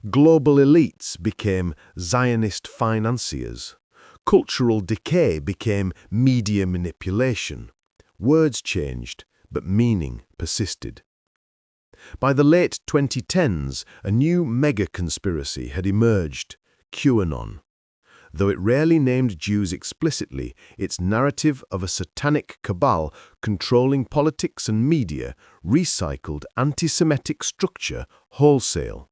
Global elites became Zionist financiers. Cultural decay became media manipulation. Words changed, but meaning persisted. By the late 2010s, a new mega-conspiracy had emerged, QAnon. Though it rarely named Jews explicitly, its narrative of a satanic cabal controlling politics and media recycled antisemitic structure wholesale.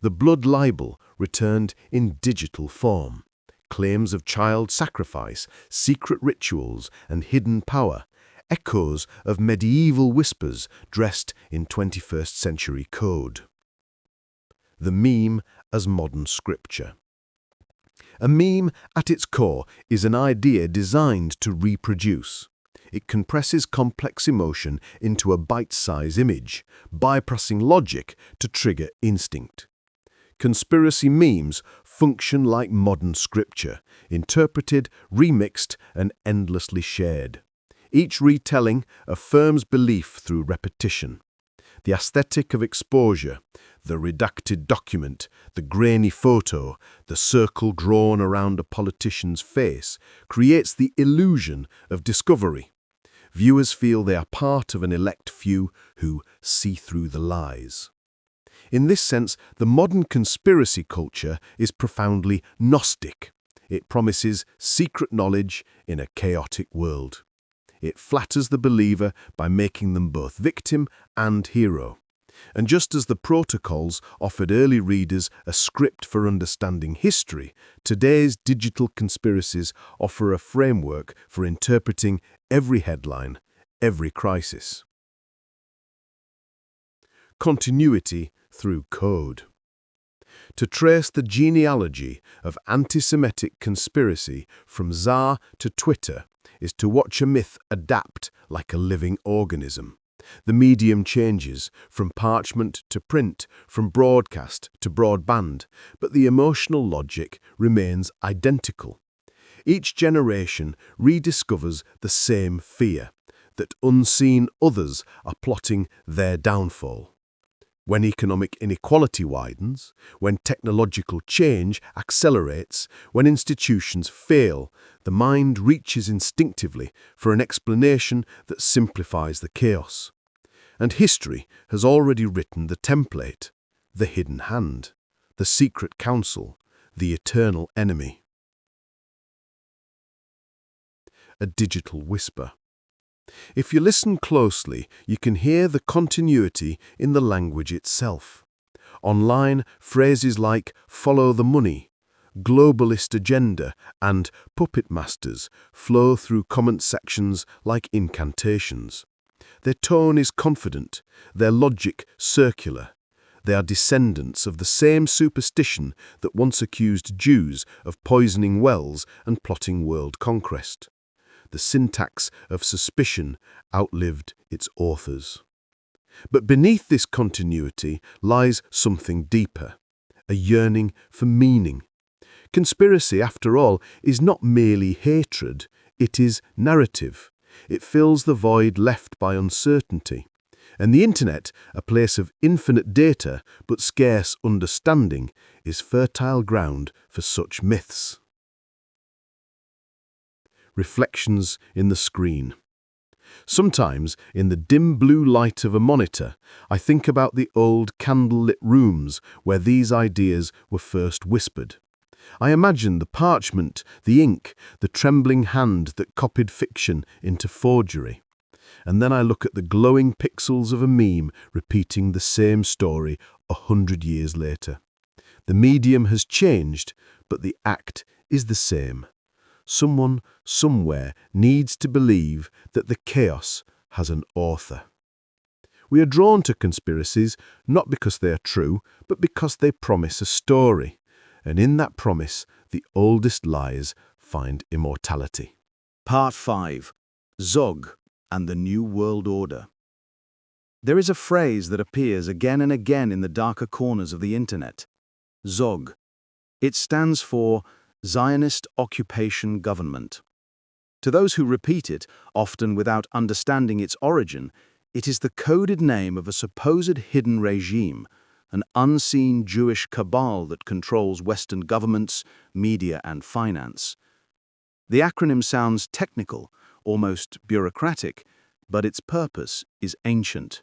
The blood libel returned in digital form. Claims of child sacrifice, secret rituals, and hidden power, echoes of medieval whispers dressed in 21st century code. The meme as modern scripture. A meme, at its core, is an idea designed to reproduce. It compresses complex emotion into a bite-sized image, bypassing logic to trigger instinct. Conspiracy memes function like modern scripture, interpreted, remixed, and endlessly shared. Each retelling affirms belief through repetition. The aesthetic of exposure, the redacted document, the grainy photo, the circle drawn around a politician's face, creates the illusion of discovery. Viewers feel they are part of an elect few who see through the lies. In this sense, the modern conspiracy culture is profoundly Gnostic. It promises secret knowledge in a chaotic world. It flatters the believer by making them both victim and hero. And just as the protocols offered early readers a script for understanding history, today's digital conspiracies offer a framework for interpreting every headline, every crisis. Continuity through code. To trace the genealogy of anti-Semitic conspiracy from Tsar to Twitter is to watch a myth adapt like a living organism. The medium changes from parchment to print, from broadcast to broadband, but the emotional logic remains identical. Each generation rediscovers the same fear, that unseen others are plotting their downfall. When economic inequality widens, when technological change accelerates, when institutions fail, the mind reaches instinctively for an explanation that simplifies the chaos. And history has already written the template: the hidden hand, the secret counsel, the eternal enemy. A digital whisper. If you listen closely, you can hear the continuity in the language itself. Online, phrases like "follow the money," "globalist agenda," and "puppet masters" flow through comment sections like incantations. Their tone is confident, their logic circular. They are descendants of the same superstition that once accused Jews of poisoning wells and plotting world conquest. The syntax of suspicion outlived its authors. But beneath this continuity lies something deeper, a yearning for meaning. Conspiracy, after all, is not merely hatred, it is narrative. It fills the void left by uncertainty. And the internet, a place of infinite data but scarce understanding, is fertile ground for such myths. Reflections in the screen. Sometimes, in the dim blue light of a monitor, I think about the old candlelit rooms where these ideas were first whispered. I imagine the parchment, the ink, the trembling hand that copied fiction into forgery. And then I look at the glowing pixels of a meme repeating the same story 100 years later. The medium has changed, but the act is the same. Someone, somewhere, needs to believe that the chaos has an author. We are drawn to conspiracies not because they are true, but because they promise a story. And in that promise, the oldest lies find immortality. Part 5. Zog and the New World Order. There is a phrase that appears again and again in the darker corners of the internet. Zog. It stands for Zionist Occupation Government. To those who repeat it, often without understanding its origin, it is the coded name of a supposed hidden regime, an unseen Jewish cabal that controls Western governments, media, and finance. The acronym sounds technical, almost bureaucratic, but its purpose is ancient.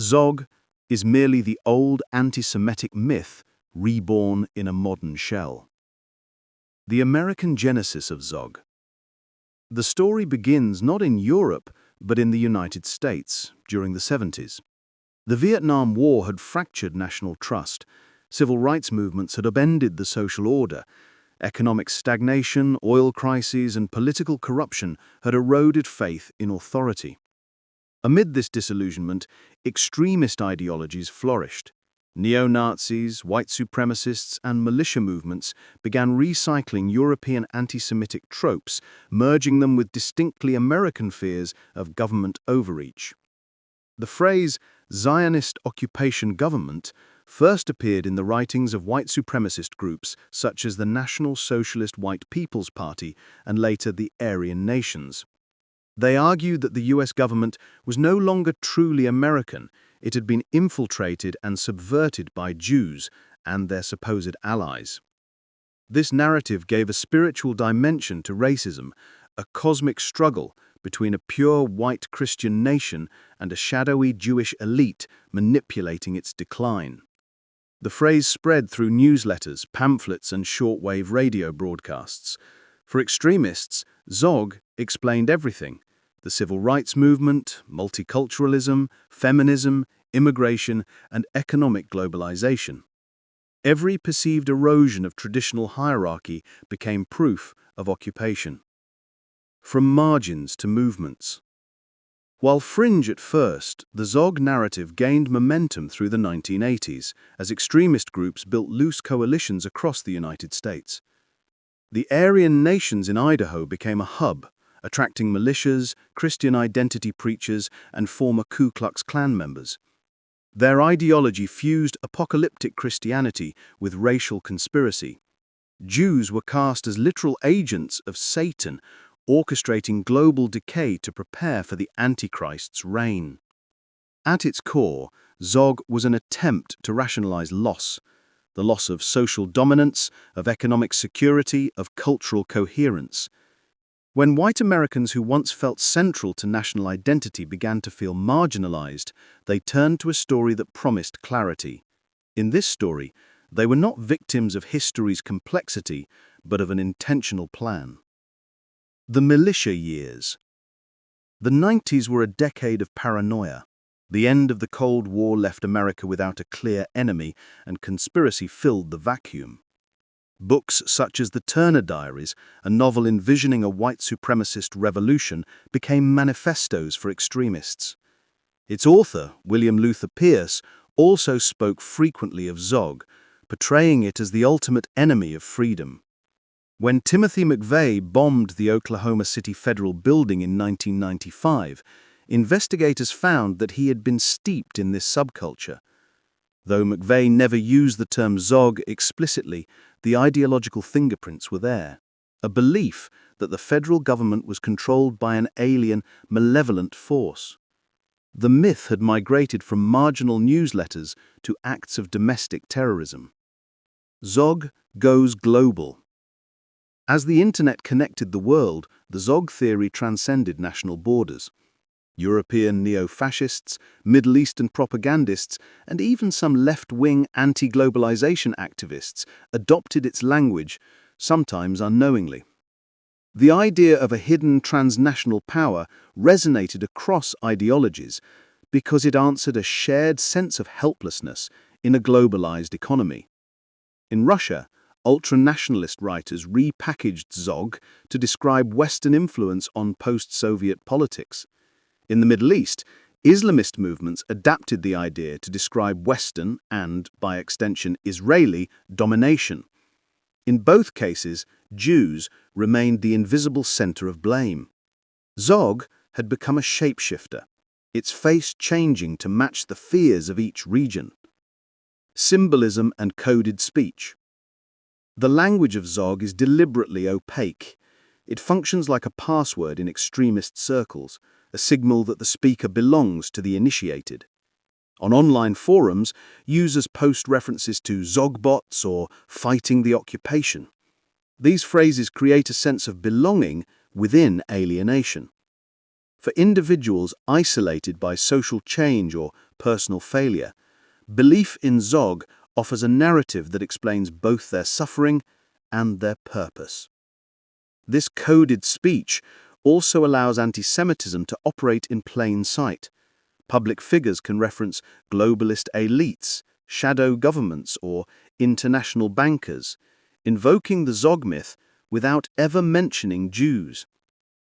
Zog is merely the old antisemitic myth reborn in a modern shell. The American genesis of Zog. The story begins not in Europe, but in the United States during the 70s. The Vietnam War had fractured national trust. Civil rights movements had upended the social order. Economic stagnation, oil crises, and political corruption had eroded faith in authority. Amid this disillusionment, extremist ideologies flourished. Neo-Nazis, white supremacists, and militia movements began recycling European anti-Semitic tropes, merging them with distinctly American fears of government overreach. The phrase Zionist Occupation Government first appeared in the writings of white supremacist groups such as the National Socialist White People's Party and later the Aryan Nations. They argued that the US government was no longer truly American. It had been infiltrated and subverted by Jews and their supposed allies. This narrative gave a spiritual dimension to racism, a cosmic struggle between a pure white Christian nation and a shadowy Jewish elite manipulating its decline. The phrase spread through newsletters, pamphlets, and shortwave radio broadcasts. For extremists, Zog explained everything: the civil rights movement, multiculturalism, feminism, immigration, and economic globalization. Every perceived erosion of traditional hierarchy became proof of occupation. From margins to movements. While fringe at first, the Zog narrative gained momentum through the 1980s as extremist groups built loose coalitions across the United States. The Aryan Nations in Idaho became a hub, attracting militias, Christian identity preachers, and former Ku Klux Klan members. Their ideology fused apocalyptic Christianity with racial conspiracy. Jews were cast as literal agents of Satan, orchestrating global decay to prepare for the Antichrist's reign. At its core, Zog was an attempt to rationalize loss, the loss of social dominance, of economic security, of cultural coherence. When white Americans who once felt central to national identity began to feel marginalized, they turned to a story that promised clarity. In this story, they were not victims of history's complexity, but of an intentional plan. The militia years. The 90s were a decade of paranoia. The end of the Cold War left America without a clear enemy, and conspiracy filled the vacuum. Books such as The Turner Diaries, a novel envisioning a white supremacist revolution, became manifestos for extremists. Its author, William Luther Pierce, also spoke frequently of Zog, portraying it as the ultimate enemy of freedom. When Timothy McVeigh bombed the Oklahoma City Federal Building in 1995, investigators found that he had been steeped in this subculture. Though McVeigh never used the term Zog explicitly, the ideological fingerprints were there. A belief that the federal government was controlled by an alien, malevolent force. The myth had migrated from marginal newsletters to acts of domestic terrorism. Zog goes global. As the internet connected the world, the Zog theory transcended national borders. European neo-fascists, Middle Eastern propagandists, and even some left-wing anti-globalization activists adopted its language, sometimes unknowingly. The idea of a hidden transnational power resonated across ideologies because it answered a shared sense of helplessness in a globalized economy. In Russia, ultranationalist writers repackaged Zog to describe Western influence on post-Soviet politics. In the Middle East, Islamist movements adapted the idea to describe Western and, by extension, Israeli domination. In both cases, Jews remained the invisible center of blame. Zog had become a shapeshifter, its face changing to match the fears of each region. Symbolism and coded speech. The language of Zog is deliberately opaque. It functions like a password in extremist circles, a signal that the speaker belongs to the initiated. On online forums, users post references to Zogbots or fighting the occupation. These phrases create a sense of belonging within alienation. For individuals isolated by social change or personal failure, belief in Zog offers a narrative that explains both their suffering and their purpose. This coded speech also allows antisemitism to operate in plain sight. Public figures can reference globalist elites, shadow governments, or international bankers, invoking the Zog myth without ever mentioning Jews.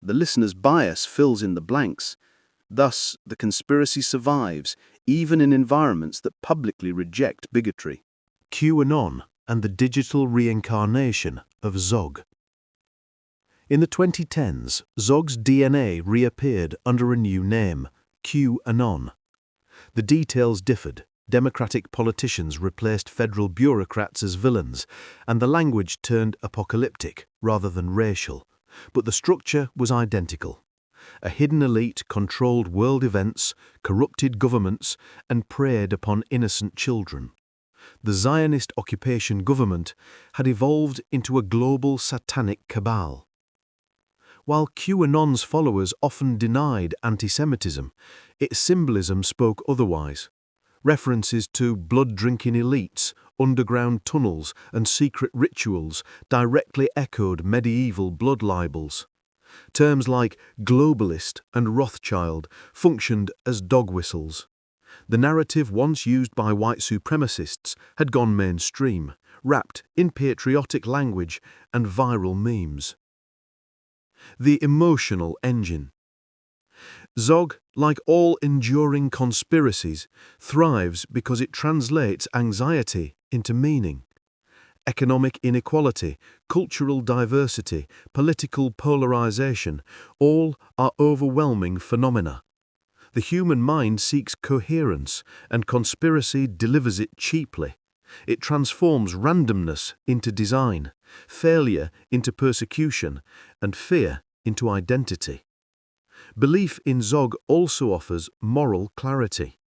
The listener's bias fills in the blanks. Thus, the conspiracy survives, even in environments that publicly reject bigotry. QAnon and the digital reincarnation of Zog. In the 2010s, Zog's DNA reappeared under a new name, QAnon. The details differed. Democratic politicians replaced federal bureaucrats as villains, and the language turned apocalyptic rather than racial. But the structure was identical. A hidden elite controlled world events, corrupted governments, and preyed upon innocent children. The Zionist occupation government had evolved into a global satanic cabal. While QAnon's followers often denied antisemitism, its symbolism spoke otherwise. References to blood-drinking elites, underground tunnels, and secret rituals directly echoed medieval blood libels. Terms like globalist and Rothschild functioned as dog whistles. The narrative once used by white supremacists had gone mainstream, wrapped in patriotic language and viral memes. The emotional engine. Zog, like all enduring conspiracies, thrives because it translates anxiety into meaning. Economic inequality, cultural diversity, political polarization, all are overwhelming phenomena. The human mind seeks coherence, and conspiracy delivers it cheaply. It transforms randomness into design, failure into persecution, and fear into identity. Belief in Zog also offers moral clarity.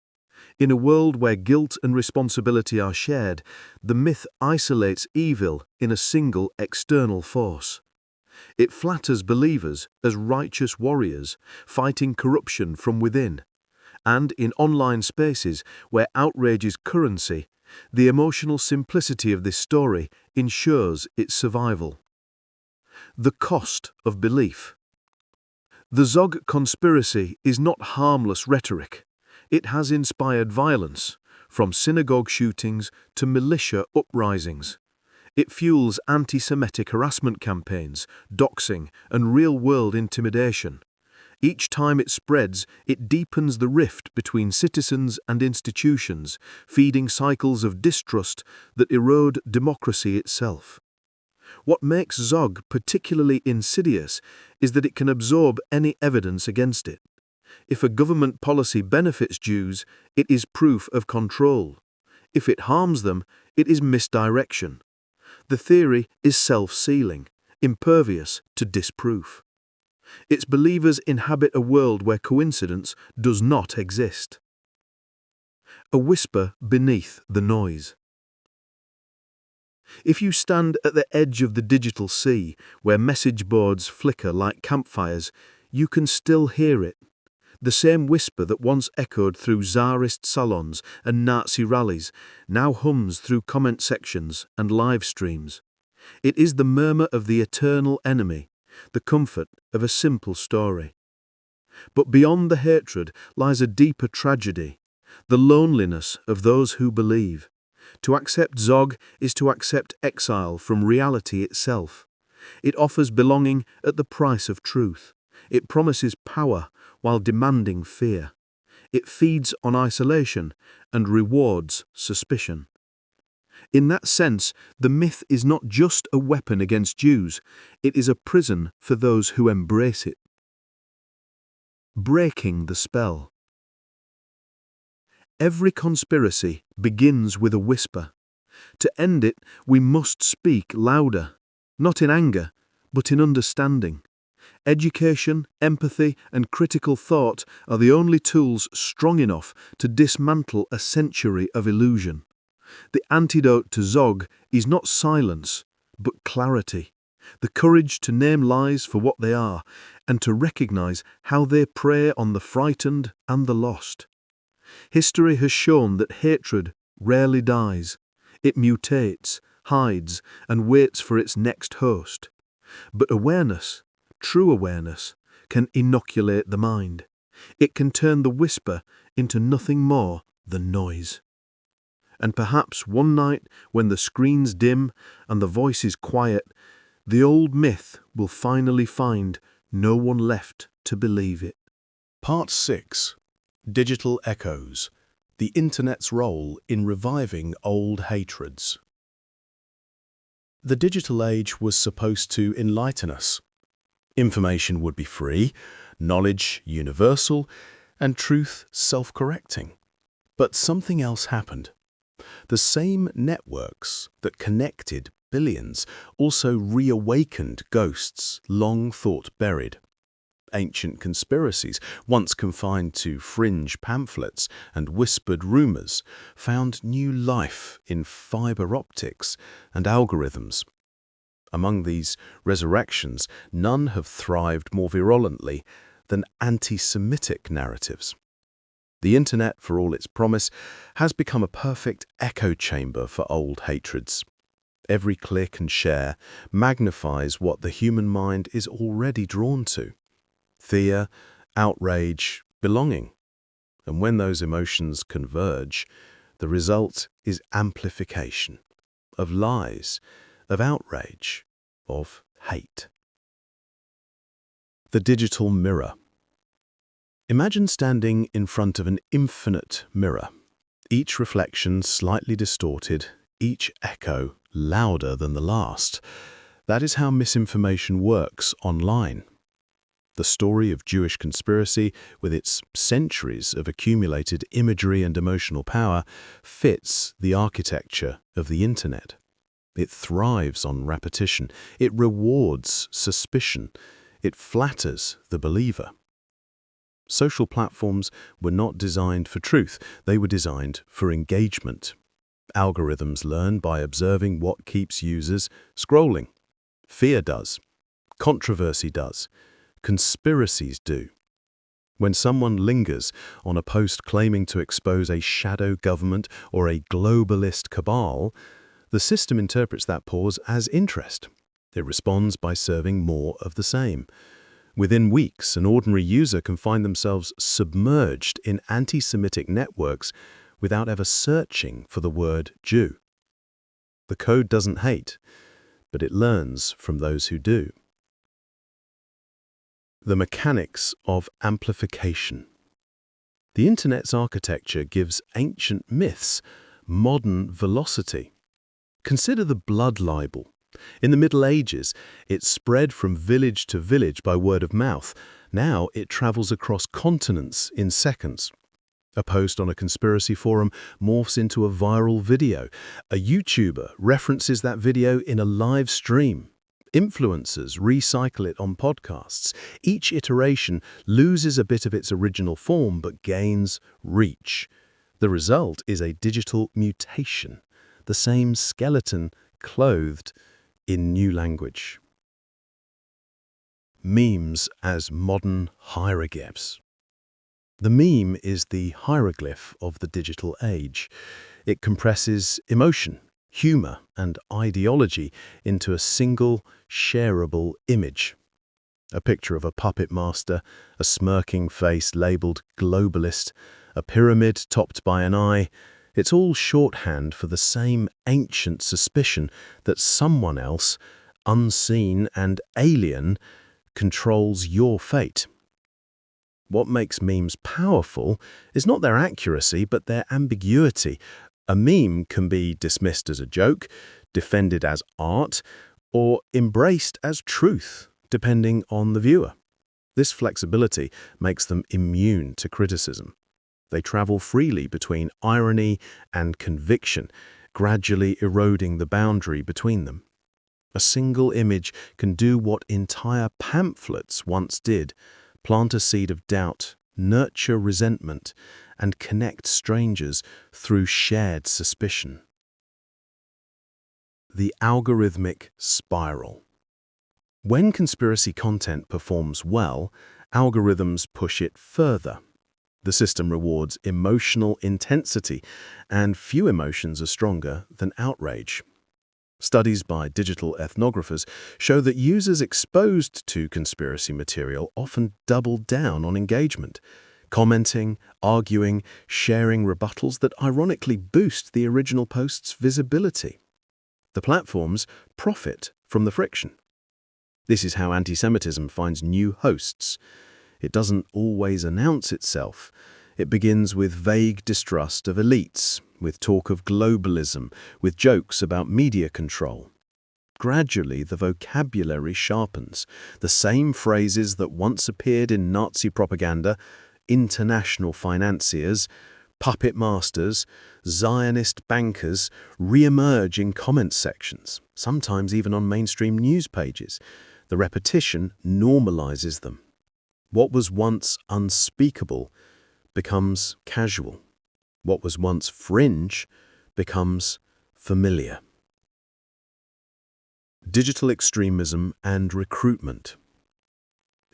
In a world where guilt and responsibility are shared, the myth isolates evil in a single external force. It flatters believers as righteous warriors, fighting corruption from within. And in online spaces where outrage is currency, the emotional simplicity of this story ensures its survival. The cost of belief. The Zog conspiracy is not harmless rhetoric. It has inspired violence, from synagogue shootings to militia uprisings. It fuels anti-Semitic harassment campaigns, doxing, and real-world intimidation. Each time it spreads, it deepens the rift between citizens and institutions, feeding cycles of distrust that erode democracy itself. What makes Zog particularly insidious is that it can absorb any evidence against it. If a government policy benefits Jews, it is proof of control. If it harms them, it is misdirection. The theory is self-sealing, impervious to disproof. Its believers inhabit a world where coincidence does not exist. A whisper beneath the noise. If you stand at the edge of the digital sea, where message boards flicker like campfires, you can still hear it. The same whisper that once echoed through Tsarist salons and Nazi rallies now hums through comment sections and live streams. It is the murmur of the eternal enemy, the comfort of a simple story. But beyond the hatred lies a deeper tragedy, the loneliness of those who believe. To accept Zog is to accept exile from reality itself. It offers belonging at the price of truth. It promises power while demanding fear. It feeds on isolation and rewards suspicion. In that sense, the myth is not just a weapon against Jews, it is a prison for those who embrace it. Breaking the spell. Every conspiracy begins with a whisper. To end it, we must speak louder, not in anger, but in understanding. Education, empathy, and critical thought are the only tools strong enough to dismantle a century of illusion. The antidote to Zog is not silence, but clarity. The courage to name lies for what they are, and to recognize how they prey on the frightened and the lost. History has shown that hatred rarely dies. It mutates, hides, and waits for its next host. But awareness, true awareness, can inoculate the mind. It can turn the whisper into nothing more than noise. And perhaps one night, when the screens dim and the voice is quiet, the old myth will finally find no one left to believe it. Part 6. Digital Echoes. The Internet's Role in Reviving Old Hatreds. The digital age was supposed to enlighten us. Information would be free, knowledge universal, and truth self-correcting. But something else happened. The same networks that connected billions also reawakened ghosts long thought buried. Ancient conspiracies, once confined to fringe pamphlets and whispered rumors, found new life in fiber optics and algorithms. Among these resurrections, none have thrived more virulently than antisemitic narratives. The Internet, for all its promise, has become a perfect echo chamber for old hatreds. Every click and share magnifies what the human mind is already drawn to: fear, outrage, belonging. And when those emotions converge, the result is amplification of lies, of outrage, of hate. The digital mirror. Imagine standing in front of an infinite mirror, each reflection slightly distorted, each echo louder than the last. That is how misinformation works online. The story of Jewish conspiracy, with its centuries of accumulated imagery and emotional power, fits the architecture of the Internet. It thrives on repetition. It rewards suspicion. It flatters the believer. Social platforms were not designed for truth. They were designed for engagement. Algorithms learn by observing what keeps users scrolling. Fear does. Controversy does. Conspiracies do. When someone lingers on a post claiming to expose a shadow government or a globalist cabal, the system interprets that pause as interest. It responds by serving more of the same. Within weeks, an ordinary user can find themselves submerged in anti-Semitic networks without ever searching for the word Jew. The code doesn't hate, but it learns from those who do. The mechanics of amplification. The Internet's architecture gives ancient myths modern velocity. Consider the blood libel. In the Middle Ages, it spread from village to village by word of mouth. Now it travels across continents in seconds. A post on a conspiracy forum morphs into a viral video. A YouTuber references that video in a live stream. Influencers recycle it on podcasts. Each iteration loses a bit of its original form but gains reach. The result is a digital mutation, the same skeleton clothed in new language. Memes as modern hieroglyphs. The meme is the hieroglyph of the digital age. It compresses emotion, humor, and ideology into a single, shareable image. A picture of a puppet master, a smirking face labeled globalist, a pyramid topped by an eye. It's all shorthand for the same ancient suspicion that someone else, unseen and alien, controls your fate. What makes memes powerful is not their accuracy, but their ambiguity. A meme can be dismissed as a joke, defended as art, or embraced as truth, depending on the viewer. This flexibility makes them immune to criticism. They travel freely between irony and conviction, gradually eroding the boundary between them. A single image can do what entire pamphlets once did: plant a seed of doubt, nurture resentment, and connect strangers through shared suspicion. The algorithmic spiral. When conspiracy content performs well, algorithms push it further. The system rewards emotional intensity, and few emotions are stronger than outrage. Studies by digital ethnographers show that users exposed to conspiracy material often double down on engagement, commenting, arguing, sharing rebuttals that ironically boost the original post's visibility. The platforms profit from the friction. This is how antisemitism finds new hosts. It doesn't always announce itself. It begins with vague distrust of elites, with talk of globalism, with jokes about media control. Gradually, the vocabulary sharpens. The same phrases that once appeared in Nazi propaganda, international financiers, puppet masters, Zionist bankers, re-emerge in comment sections, sometimes even on mainstream news pages. The repetition normalizes them. What was once unspeakable becomes casual. What was once fringe becomes familiar. Digital extremism and recruitment.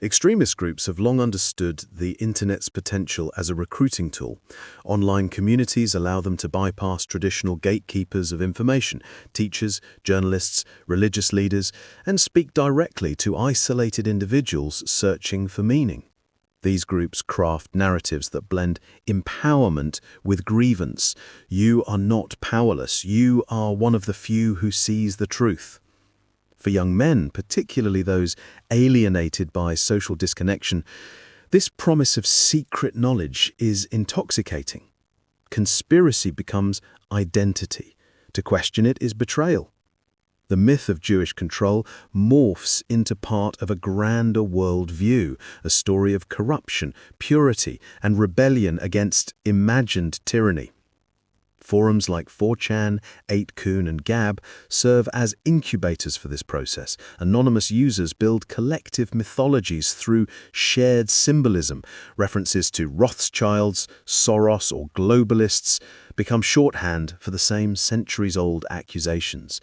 Extremist groups have long understood the internet's potential as a recruiting tool. Online communities allow them to bypass traditional gatekeepers of information, teachers, journalists, religious leaders, and speak directly to isolated individuals searching for meaning. These groups craft narratives that blend empowerment with grievance. You are not powerless. You are one of the few who sees the truth. For young men, particularly those alienated by social disconnection, this promise of secret knowledge is intoxicating. Conspiracy becomes identity. To question it is betrayal. The myth of Jewish control morphs into part of a grander worldview, a story of corruption, purity, and rebellion against imagined tyranny. Forums like 4chan, 8kun, and Gab serve as incubators for this process. Anonymous users build collective mythologies through shared symbolism. References to Rothschilds, Soros, or globalists become shorthand for the same centuries-old accusations.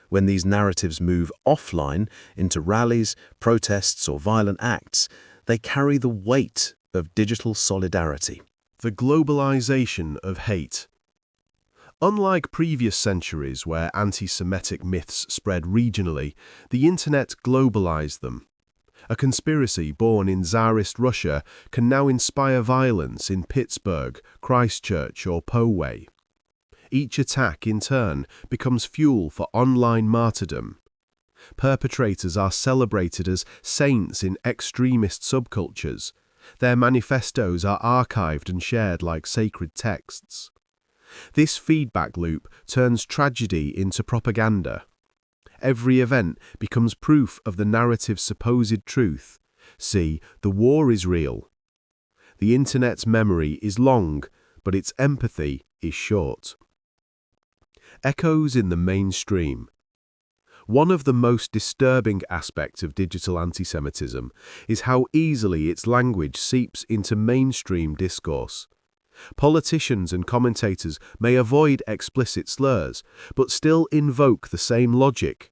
When these narratives move offline into rallies, protests, or violent acts, they carry the weight of digital solidarity. The globalization of hate. Unlike previous centuries where anti-Semitic myths spread regionally, the internet globalized them. A conspiracy born in Tsarist Russia can now inspire violence in Pittsburgh, Christchurch, or Poway. Each attack, in turn, becomes fuel for online martyrdom. Perpetrators are celebrated as saints in extremist subcultures. Their manifestos are archived and shared like sacred texts. This feedback loop turns tragedy into propaganda. Every event becomes proof of the narrative's supposed truth. See, the war is real. The internet's memory is long, but its empathy is short. Echoes in the mainstream. One of the most disturbing aspects of digital antisemitism is how easily its language seeps into mainstream discourse. Politicians and commentators may avoid explicit slurs, but still invoke the same logic,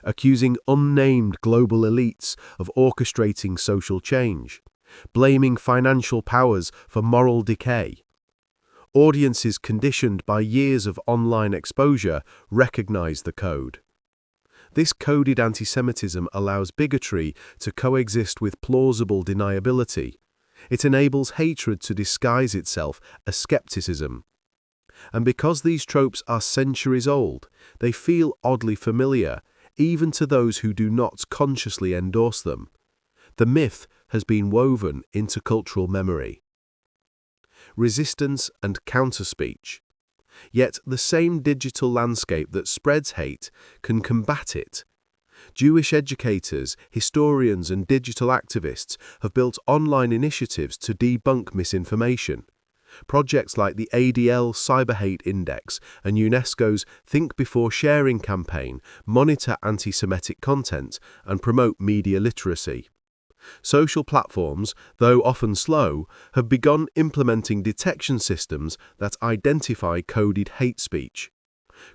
accusing unnamed global elites of orchestrating social change. blaming financial powers for moral decay. Audiences conditioned by years of online exposure recognize the code. This coded antisemitism allows bigotry to coexist with plausible deniability. It enables hatred to disguise itself as skepticism. And because these tropes are centuries old, they feel oddly familiar, even to those who do not consciously endorse them. The myth has been woven into cultural memory. Resistance and counterspeech. Yet the same digital landscape that spreads hate can combat it. Jewish educators, historians, and digital activists have built online initiatives to debunk misinformation. Projects like the ADL Cyber Hate Index and UNESCO's Think Before Sharing campaign monitor anti-Semitic content and promote media literacy. Social platforms, though often slow, have begun implementing detection systems that identify coded hate speech.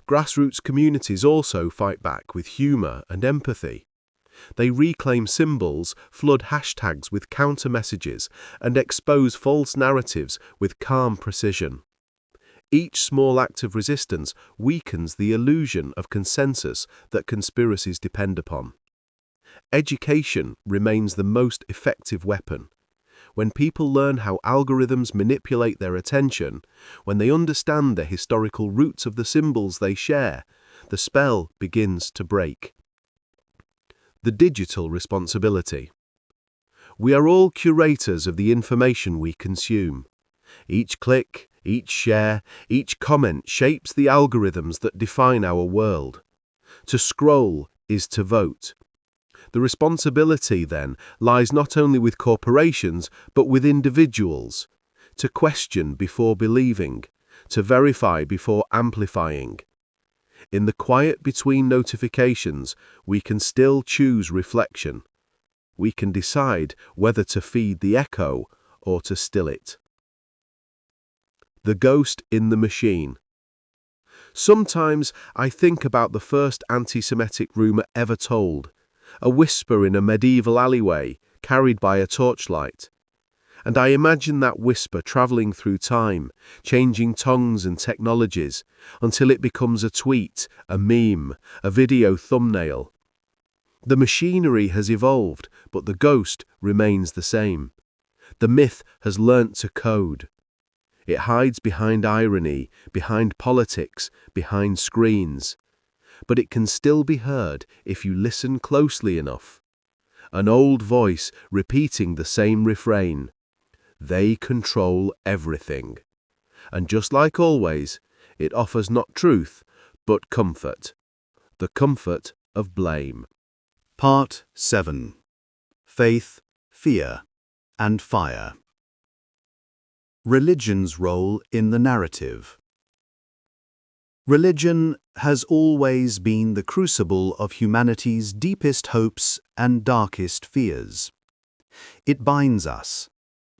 Grassroots communities also fight back with humor and empathy. They reclaim symbols, flood hashtags with counter-messages, and expose false narratives with calm precision. Each small act of resistance weakens the illusion of consensus that conspiracies depend upon. Education remains the most effective weapon. When people learn how algorithms manipulate their attention, when they understand the historical roots of the symbols they share, the spell begins to break. The digital responsibility. We are all curators of the information we consume. Each click, each share, each comment shapes the algorithms that define our world. To scroll is to vote. The responsibility, then, lies not only with corporations, but with individuals. To question before believing, to verify before amplifying. In the quiet between notifications, we can still choose reflection. We can decide whether to feed the echo or to still it. The ghost in the machine. Sometimes I think about the first anti-Semitic rumor ever told. A whisper in a medieval alleyway, carried by a torchlight. And I imagine that whisper traveling through time, changing tongues and technologies, until it becomes a tweet, a meme, a video thumbnail. The machinery has evolved, but the ghost remains the same. The myth has learnt to code. It hides behind irony, behind politics, behind screens. But it can still be heard if you listen closely enough. An old voice repeating the same refrain. They control everything. And just like always, it offers not truth, but comfort. The comfort of blame. Part 7. Faith, Fear, and Fire. Religion's role in the narrative. Religion has always been the crucible of humanity's deepest hopes and darkest fears. It binds us,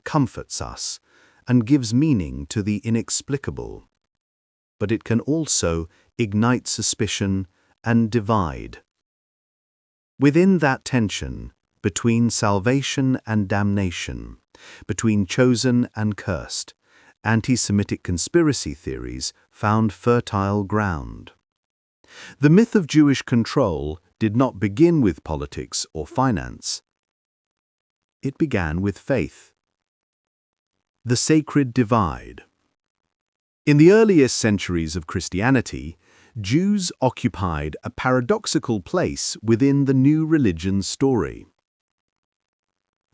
comforts us, and gives meaning to the inexplicable. But it can also ignite suspicion and divide. Within that tension, between salvation and damnation, between chosen and cursed, anti-Semitic conspiracy theories found fertile ground. The myth of Jewish control did not begin with politics or finance. It began with faith. The sacred divide. In the earliest centuries of Christianity, Jews occupied a paradoxical place within the new religion's story.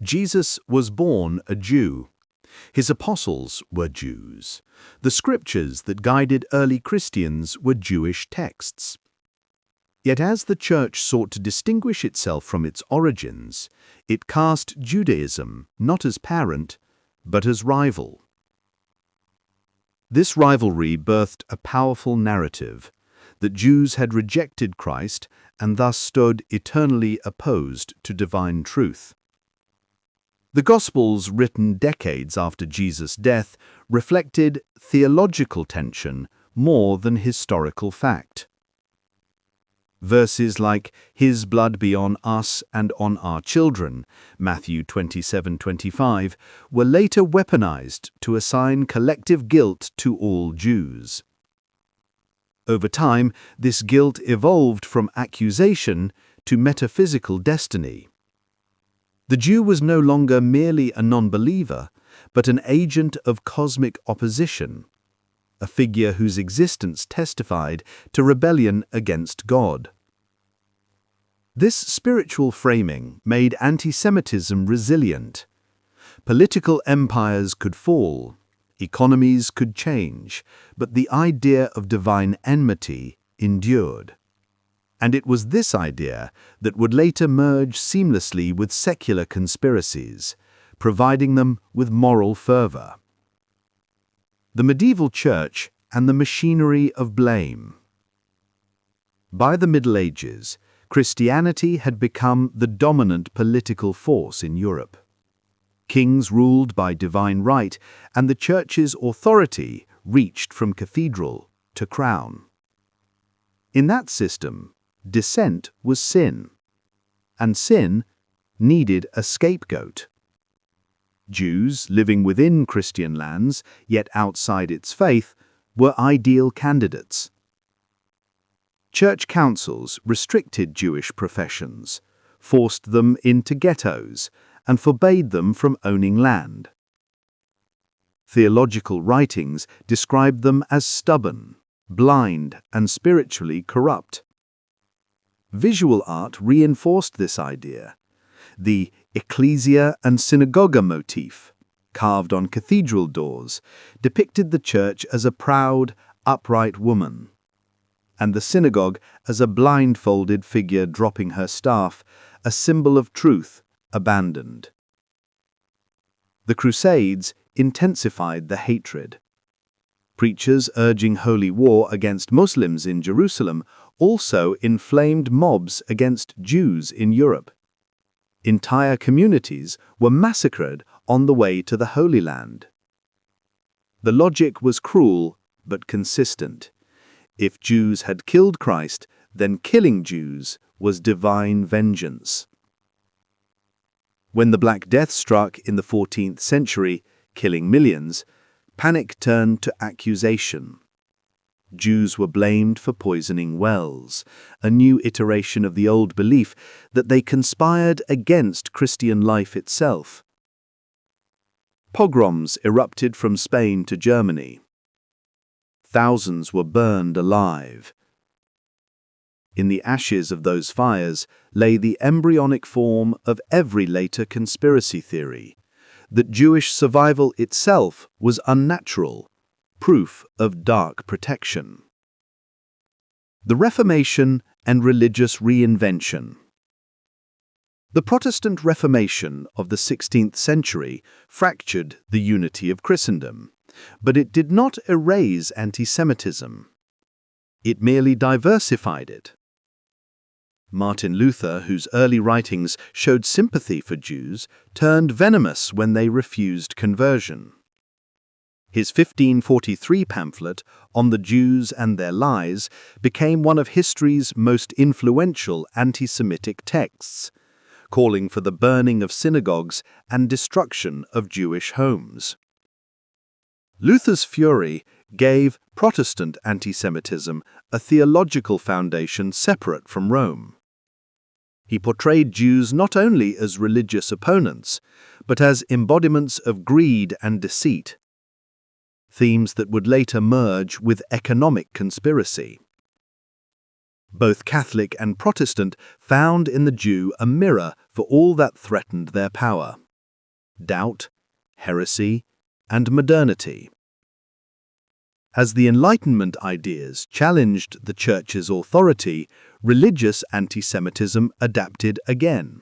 Jesus was born a Jew. His apostles were Jews. The scriptures that guided early Christians were Jewish texts. Yet as the Church sought to distinguish itself from its origins, it cast Judaism not as parent, but as rival. This rivalry birthed a powerful narrative that Jews had rejected Christ and thus stood eternally opposed to divine truth. The Gospels, written decades after Jesus' death, reflected theological tension more than historical fact. Verses like, "His blood be on us and on our children," Matthew 27:25, were later weaponized to assign collective guilt to all Jews. Over time, this guilt evolved from accusation to metaphysical destiny. The Jew was no longer merely a non-believer, but an agent of cosmic opposition, a figure whose existence testified to rebellion against God. This spiritual framing made anti-Semitism resilient. Political empires could fall, economies could change, but the idea of divine enmity endured. And it was this idea that would later merge seamlessly with secular conspiracies, providing them with moral fervor. The medieval church and the machinery of blame. By the Middle Ages, Christianity had become the dominant political force in Europe. Kings ruled by divine right, and the church's authority reached from cathedral to crown. In that system, dissent was sin, and sin needed a scapegoat. Jews living within Christian lands, yet outside its faith, were ideal candidates. Church councils restricted Jewish professions, forced them into ghettos, and forbade them from owning land. Theological writings described them as stubborn, blind, and spiritually corrupt. Visual art reinforced this idea. The ecclesia and synagoga motif, carved on cathedral doors, depicted the church as a proud, upright woman, and the synagogue as a blindfolded figure dropping her staff, a symbol of truth abandoned. The Crusades intensified the hatred. Preachers urging holy war against Muslims in Jerusalem also inflamed mobs against Jews in Europe. Entire communities were massacred on the way to the Holy Land. The logic was cruel but consistent. If Jews had killed Christ, then killing Jews was divine vengeance. When the Black Death struck in the 14th century, killing millions, panic turned to accusation. Jews were blamed for poisoning wells, a new iteration of the old belief that they conspired against Christian life itself. Pogroms erupted from Spain to Germany. Thousands were burned alive. In the ashes of those fires lay the embryonic form of every later conspiracy theory, that Jewish survival itself was unnatural, proof of dark protection. The Reformation and religious reinvention. The Protestant Reformation of the 16th century fractured the unity of Christendom, but it did not erase anti-Semitism. It merely diversified it. Martin Luther, whose early writings showed sympathy for Jews, turned venomous when they refused conversion. His 1543 pamphlet, On the Jews and Their Lies, became one of history's most influential anti-Semitic texts, calling for the burning of synagogues and destruction of Jewish homes. Luther's fury gave Protestant anti-Semitism a theological foundation separate from Rome. He portrayed Jews not only as religious opponents, but as embodiments of greed and deceit, themes that would later merge with economic conspiracy. Both Catholic and Protestant found in the Jew a mirror for all that threatened their power: doubt, heresy, and modernity. As the Enlightenment ideas challenged the Church's authority, religious anti-Semitism adapted again.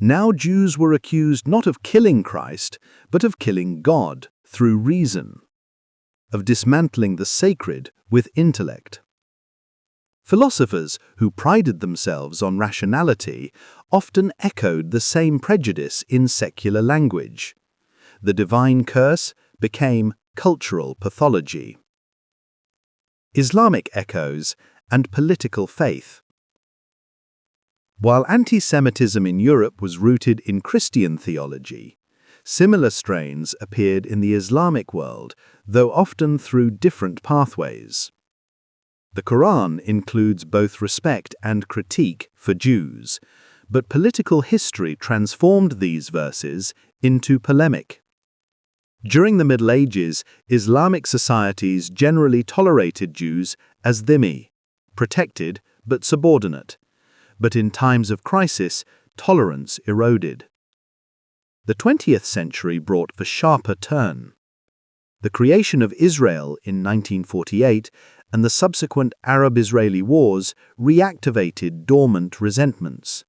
Now Jews were accused not of killing Christ, but of killing God through reason, of dismantling the sacred with intellect. Philosophers who prided themselves on rationality often echoed the same prejudice in secular language. The divine curse became cultural pathology. Islamic echoes and political faith. While anti-Semitism in Europe was rooted in Christian theology, similar strains appeared in the Islamic world, though often through different pathways. The Quran includes both respect and critique for Jews, but political history transformed these verses into polemic. During the Middle Ages, Islamic societies generally tolerated Jews as dhimmi, protected but subordinate. But in times of crisis, tolerance eroded. The 20th century brought the sharper turn. The creation of Israel in 1948 and the subsequent Arab-Israeli wars reactivated dormant resentments.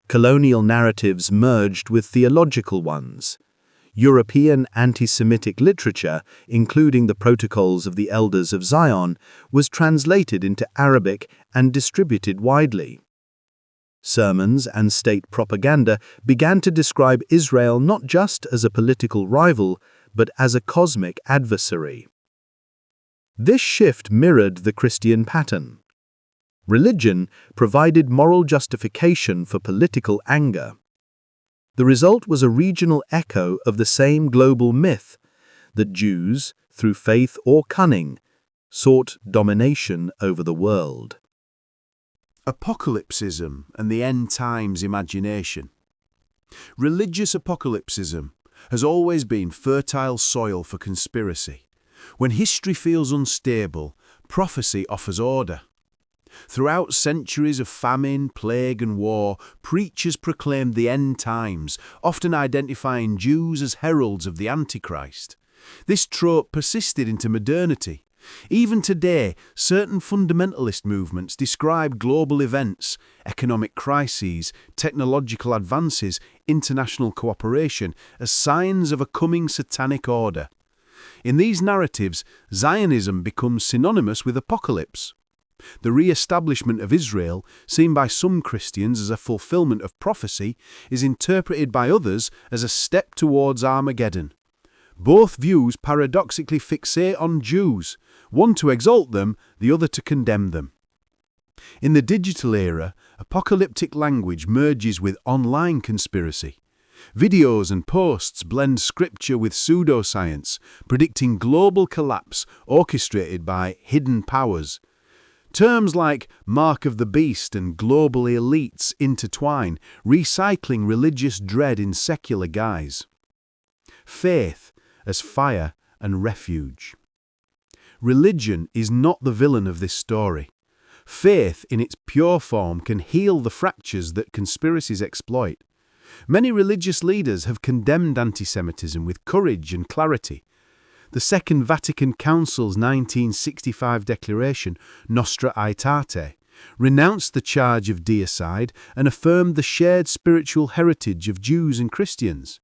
Colonial narratives merged with theological ones. European anti-Semitic literature, including the Protocols of the Elders of Zion, was translated into Arabic and distributed widely. Sermons and state propaganda began to describe Israel not just as a political rival, but as a cosmic adversary. This shift mirrored the Christian pattern. Religion provided moral justification for political anger. The result was a regional echo of the same global myth that Jews, through faith or cunning, sought domination over the world. Apocalypsism and the end times imagination. Religious apocalypsism has always been fertile soil for conspiracy. When history feels unstable, prophecy offers order. Throughout centuries of famine, plague and war, preachers proclaimed the end times, often identifying Jews as heralds of the Antichrist. This trope persisted into modernity. Even today, certain fundamentalist movements describe global events, economic crises, technological advances, international cooperation as signs of a coming satanic order. In these narratives, Zionism becomes synonymous with apocalypse. The re-establishment of Israel, seen by some Christians as a fulfillment of prophecy, is interpreted by others as a step towards Armageddon. Both views paradoxically fixate on Jews, one to exalt them, the other to condemn them. In the digital era, apocalyptic language merges with online conspiracy. Videos and posts blend scripture with pseudoscience, predicting global collapse orchestrated by hidden powers. Terms like Mark of the Beast and global elites intertwine, recycling religious dread in secular guise. Faith as fire and refuge. Religion is not the villain of this story. Faith in its pure form can heal the fractures that conspiracies exploit. Many religious leaders have condemned anti-Semitism with courage and clarity. The Second Vatican Council's 1965 declaration, Nostra Aetate, renounced the charge of deicide and affirmed the shared spiritual heritage of Jews and Christians.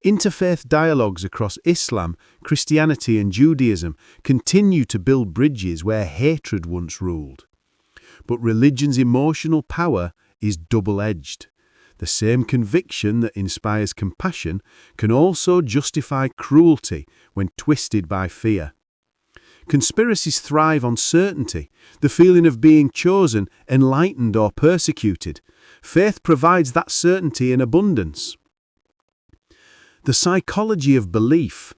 Interfaith dialogues across Islam, Christianity and Judaism continue to build bridges where hatred once ruled. But religion's emotional power is double-edged. The same conviction that inspires compassion can also justify cruelty when twisted by fear. Conspiracies thrive on certainty, the feeling of being chosen, enlightened or persecuted. Faith provides that certainty in abundance. The psychology of belief.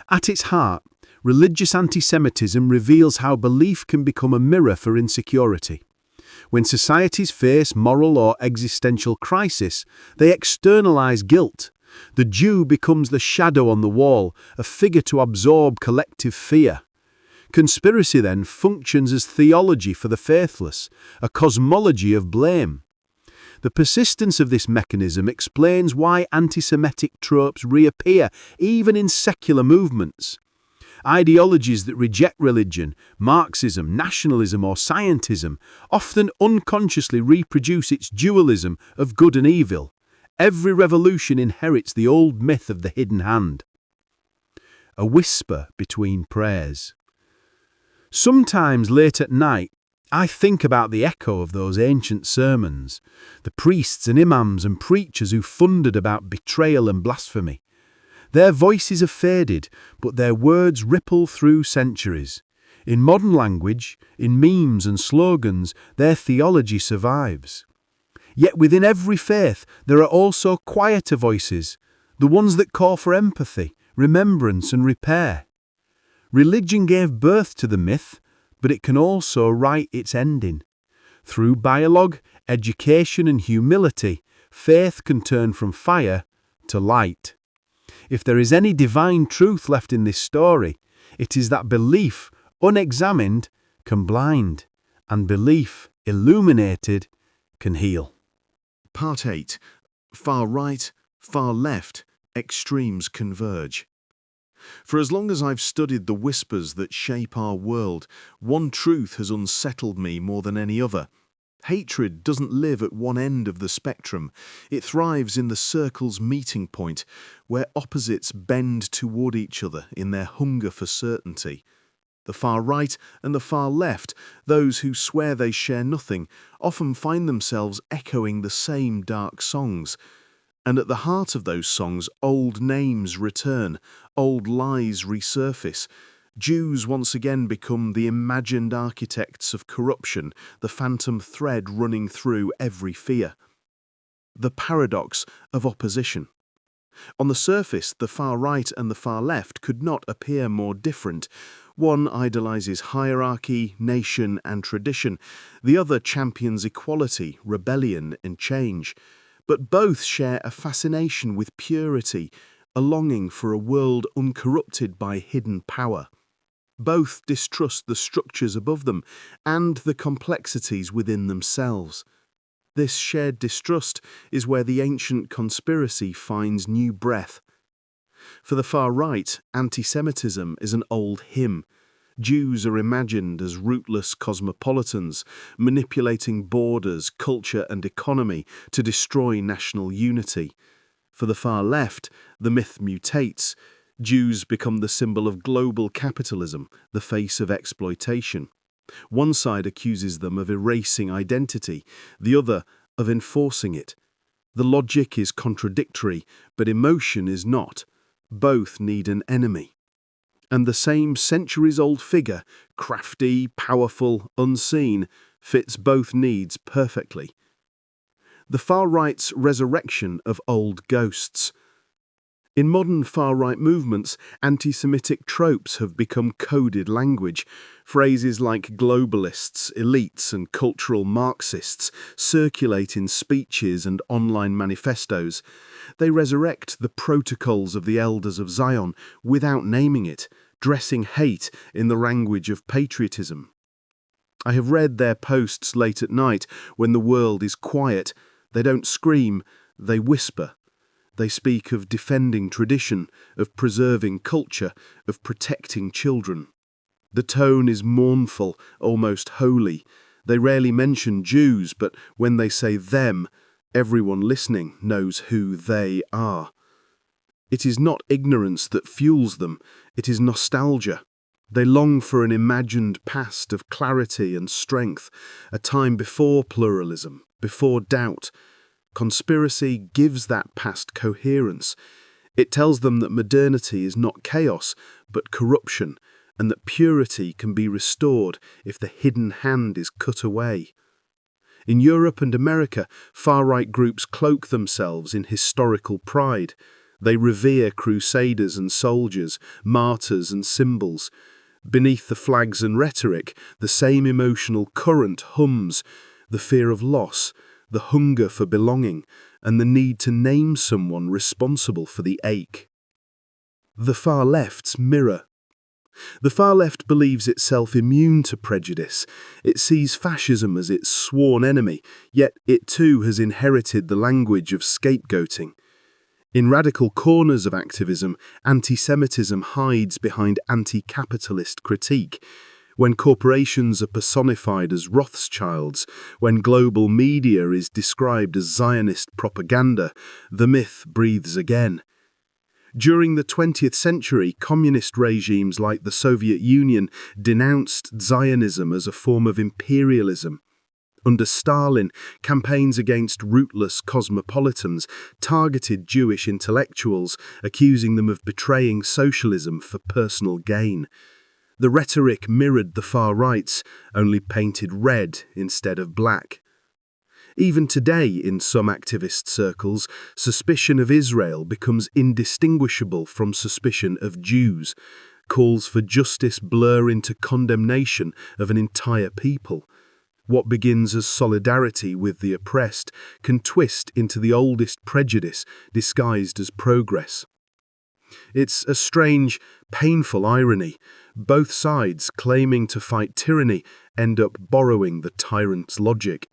At its heart, religious anti-Semitism reveals how belief can become a mirror for insecurity. When societies face moral or existential crisis, they externalize guilt. The Jew becomes the shadow on the wall, a figure to absorb collective fear. Conspiracy then functions as theology for the faithless, a cosmology of blame. The persistence of this mechanism explains why anti-Semitic tropes reappear even in secular movements. Ideologies that reject religion, Marxism, nationalism or scientism often unconsciously reproduce its dualism of good and evil. Every revolution inherits the old myth of the hidden hand. A whisper between prayers. Sometimes late at night, I think about the echo of those ancient sermons, the priests and imams and preachers who thundered about betrayal and blasphemy. Their voices have faded, but their words ripple through centuries. In modern language, in memes and slogans, their theology survives. Yet within every faith, there are also quieter voices, the ones that call for empathy, remembrance, and repair. Religion gave birth to the myth, but it can also write its ending. Through dialogue, education, and humility, faith can turn from fire to light. If there is any divine truth left in this story, it is that belief, unexamined, can blind, and belief, illuminated, can heal. Part 8. Far right, far left, extremes converge. For as long as I've studied the whispers that shape our world, one truth has unsettled me more than any other. Hatred doesn't live at one end of the spectrum. It thrives in the circle's meeting point, where opposites bend toward each other in their hunger for certainty. The far right and the far left, those who swear they share nothing, often find themselves echoing the same dark songs. And at the heart of those songs, old names return, old lies resurface. Jews once again become the imagined architects of corruption, the phantom thread running through every fear. The paradox of opposition. On the surface, the far right and the far left could not appear more different. One idolizes hierarchy, nation, and tradition. The other champions equality, rebellion, and change. But both share a fascination with purity, a longing for a world uncorrupted by hidden power. Both distrust the structures above them and the complexities within themselves. This shared distrust is where the ancient conspiracy finds new breath. For the far right, antisemitism is an old hymn. Jews are imagined as rootless cosmopolitans, manipulating borders, culture, and economy to destroy national unity. For the far left, the myth mutates. Jews become the symbol of global capitalism, the face of exploitation. One side accuses them of erasing identity, the other of enforcing it. The logic is contradictory, but emotion is not. Both need an enemy. And the same centuries-old figure, crafty, powerful, unseen, fits both needs perfectly. The far-right's resurrection of old ghosts. In modern far-right movements, anti-Semitic tropes have become coded language. Phrases like globalists, elites, and cultural Marxists circulate in speeches and online manifestos. They resurrect the protocols of the elders of Zion without naming it, dressing hate in the language of patriotism. I have read their posts late at night when the world is quiet. They don't scream, they whisper. They speak of defending tradition, of preserving culture, of protecting children. The tone is mournful, almost holy. They rarely mention Jews, but when they say them, everyone listening knows who they are. It is not ignorance that fuels them, it is nostalgia. They long for an imagined past of clarity and strength, a time before pluralism, before doubt. Conspiracy gives that past coherence. It tells them that modernity is not chaos, but corruption, and that purity can be restored if the hidden hand is cut away. In Europe and America, far-right groups cloak themselves in historical pride. They revere crusaders and soldiers, martyrs and symbols. Beneath the flags and rhetoric, the same emotional current hums, the fear of loss, the hunger for belonging, and the need to name someone responsible for the ache. The far left's mirror. The far left believes itself immune to prejudice. It sees fascism as its sworn enemy, yet it too has inherited the language of scapegoating. In radical corners of activism, anti-Semitism hides behind anti-capitalist critique. When corporations are personified as Rothschilds, when global media is described as Zionist propaganda, the myth breathes again. During the 20th century, communist regimes like the Soviet Union denounced Zionism as a form of imperialism. Under Stalin, campaigns against rootless cosmopolitans targeted Jewish intellectuals, accusing them of betraying socialism for personal gain. The rhetoric mirrored the far right's, only painted red instead of black. Even today, in some activist circles, suspicion of Israel becomes indistinguishable from suspicion of Jews. Calls for justice blur into condemnation of an entire people. What begins as solidarity with the oppressed can twist into the oldest prejudice disguised as progress. It's a strange, painful irony. Both sides, claiming to fight tyranny, end up borrowing the tyrant's logic.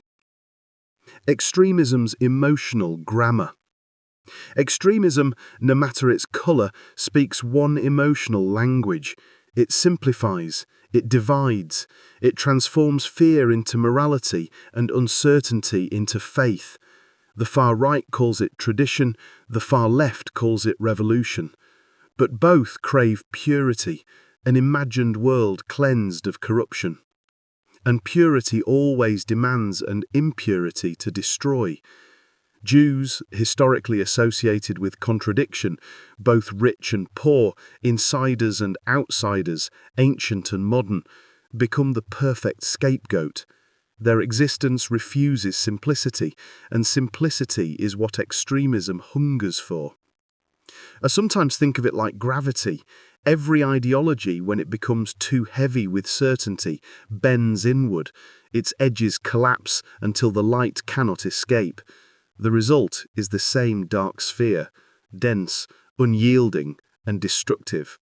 Extremism's emotional grammar. Extremism, no matter its colour, speaks one emotional language. It simplifies, it divides, it transforms fear into morality and uncertainty into faith. The far right calls it tradition, the far left calls it revolution. But both crave purity, an imagined world cleansed of corruption. And purity always demands an impurity to destroy. Jews, historically associated with contradiction, both rich and poor, insiders and outsiders, ancient and modern, become the perfect scapegoat. Their existence refuses simplicity, and simplicity is what extremism hungers for. I sometimes think of it like gravity. Every ideology, when it becomes too heavy with certainty, bends inward. Its edges collapse until the light cannot escape. The result is the same dark sphere, dense, unyielding, and destructive.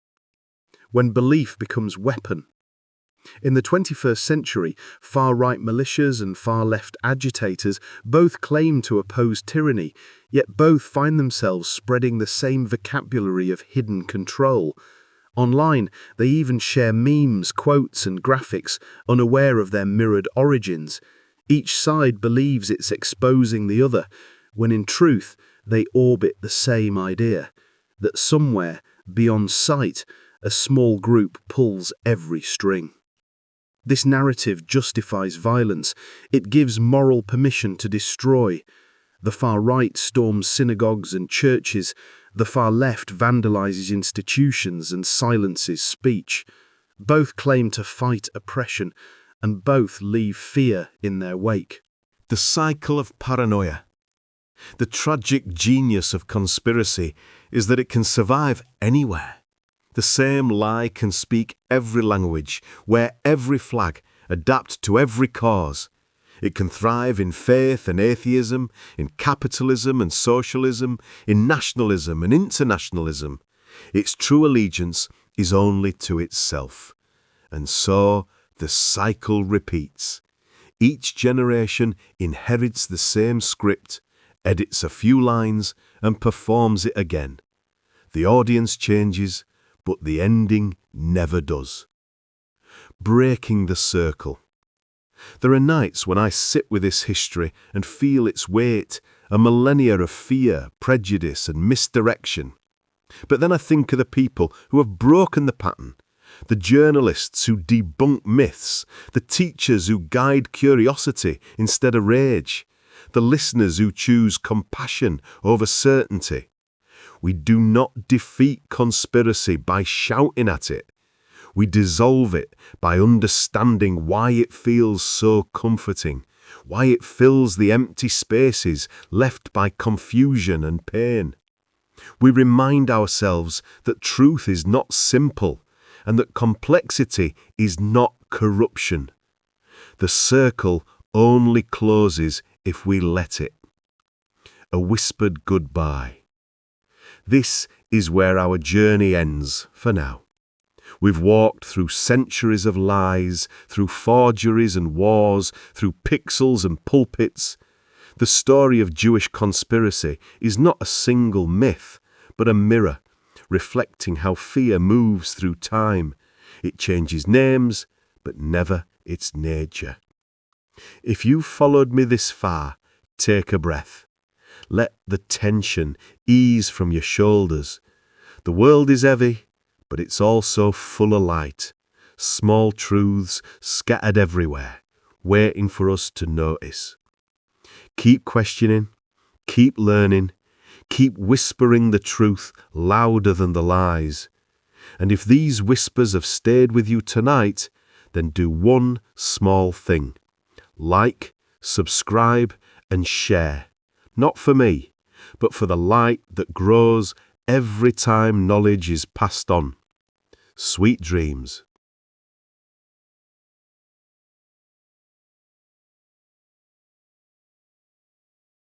When belief becomes weapon. In the 21st century, far-right militias and far-left agitators both claim to oppose tyranny, yet both find themselves spreading the same vocabulary of hidden control. Online, they even share memes, quotes, and graphics, unaware of their mirrored origins. Each side believes it's exposing the other, when in truth, they orbit the same idea, that somewhere, beyond sight, a small group pulls every string. This narrative justifies violence. It gives moral permission to destroy. The far right storms synagogues and churches. The far left vandalizes institutions and silences speech. Both claim to fight oppression, and both leave fear in their wake. The cycle of paranoia. The tragic genius of conspiracy is that it can survive anywhere. The same lie can speak every language, wear every flag, adapt to every cause. It can thrive in faith and atheism, in capitalism and socialism, in nationalism and internationalism. Its true allegiance is only to itself. And so the cycle repeats. Each generation inherits the same script, edits a few lines, and performs it again. The audience changes, but the ending never does. Breaking the circle. There are nights when I sit with this history and feel its weight, a millennia of fear, prejudice, and misdirection. But then I think of the people who have broken the pattern, the journalists who debunk myths, the teachers who guide curiosity instead of rage, the listeners who choose compassion over certainty. We do not defeat conspiracy by shouting at it. We dissolve it by understanding why it feels so comforting, why it fills the empty spaces left by confusion and pain. We remind ourselves that truth is not simple and that complexity is not corruption. The circle only closes if we let it. A whispered goodbye. This is where our journey ends for now. We've walked through centuries of lies, through forgeries and wars, through pixels and pulpits. The story of Jewish conspiracy is not a single myth, but a mirror, reflecting how fear moves through time. It changes names, but never its nature. If you've followed me this far, take a breath. Let the tension ease from your shoulders. The world is heavy, but it's also full of light. Small truths scattered everywhere, waiting for us to notice. Keep questioning, keep learning, keep whispering the truth louder than the lies. And if these whispers have stayed with you tonight, then do one small thing. Like, subscribe, and share. Not for me, but for the light that grows every time knowledge is passed on. Sweet dreams.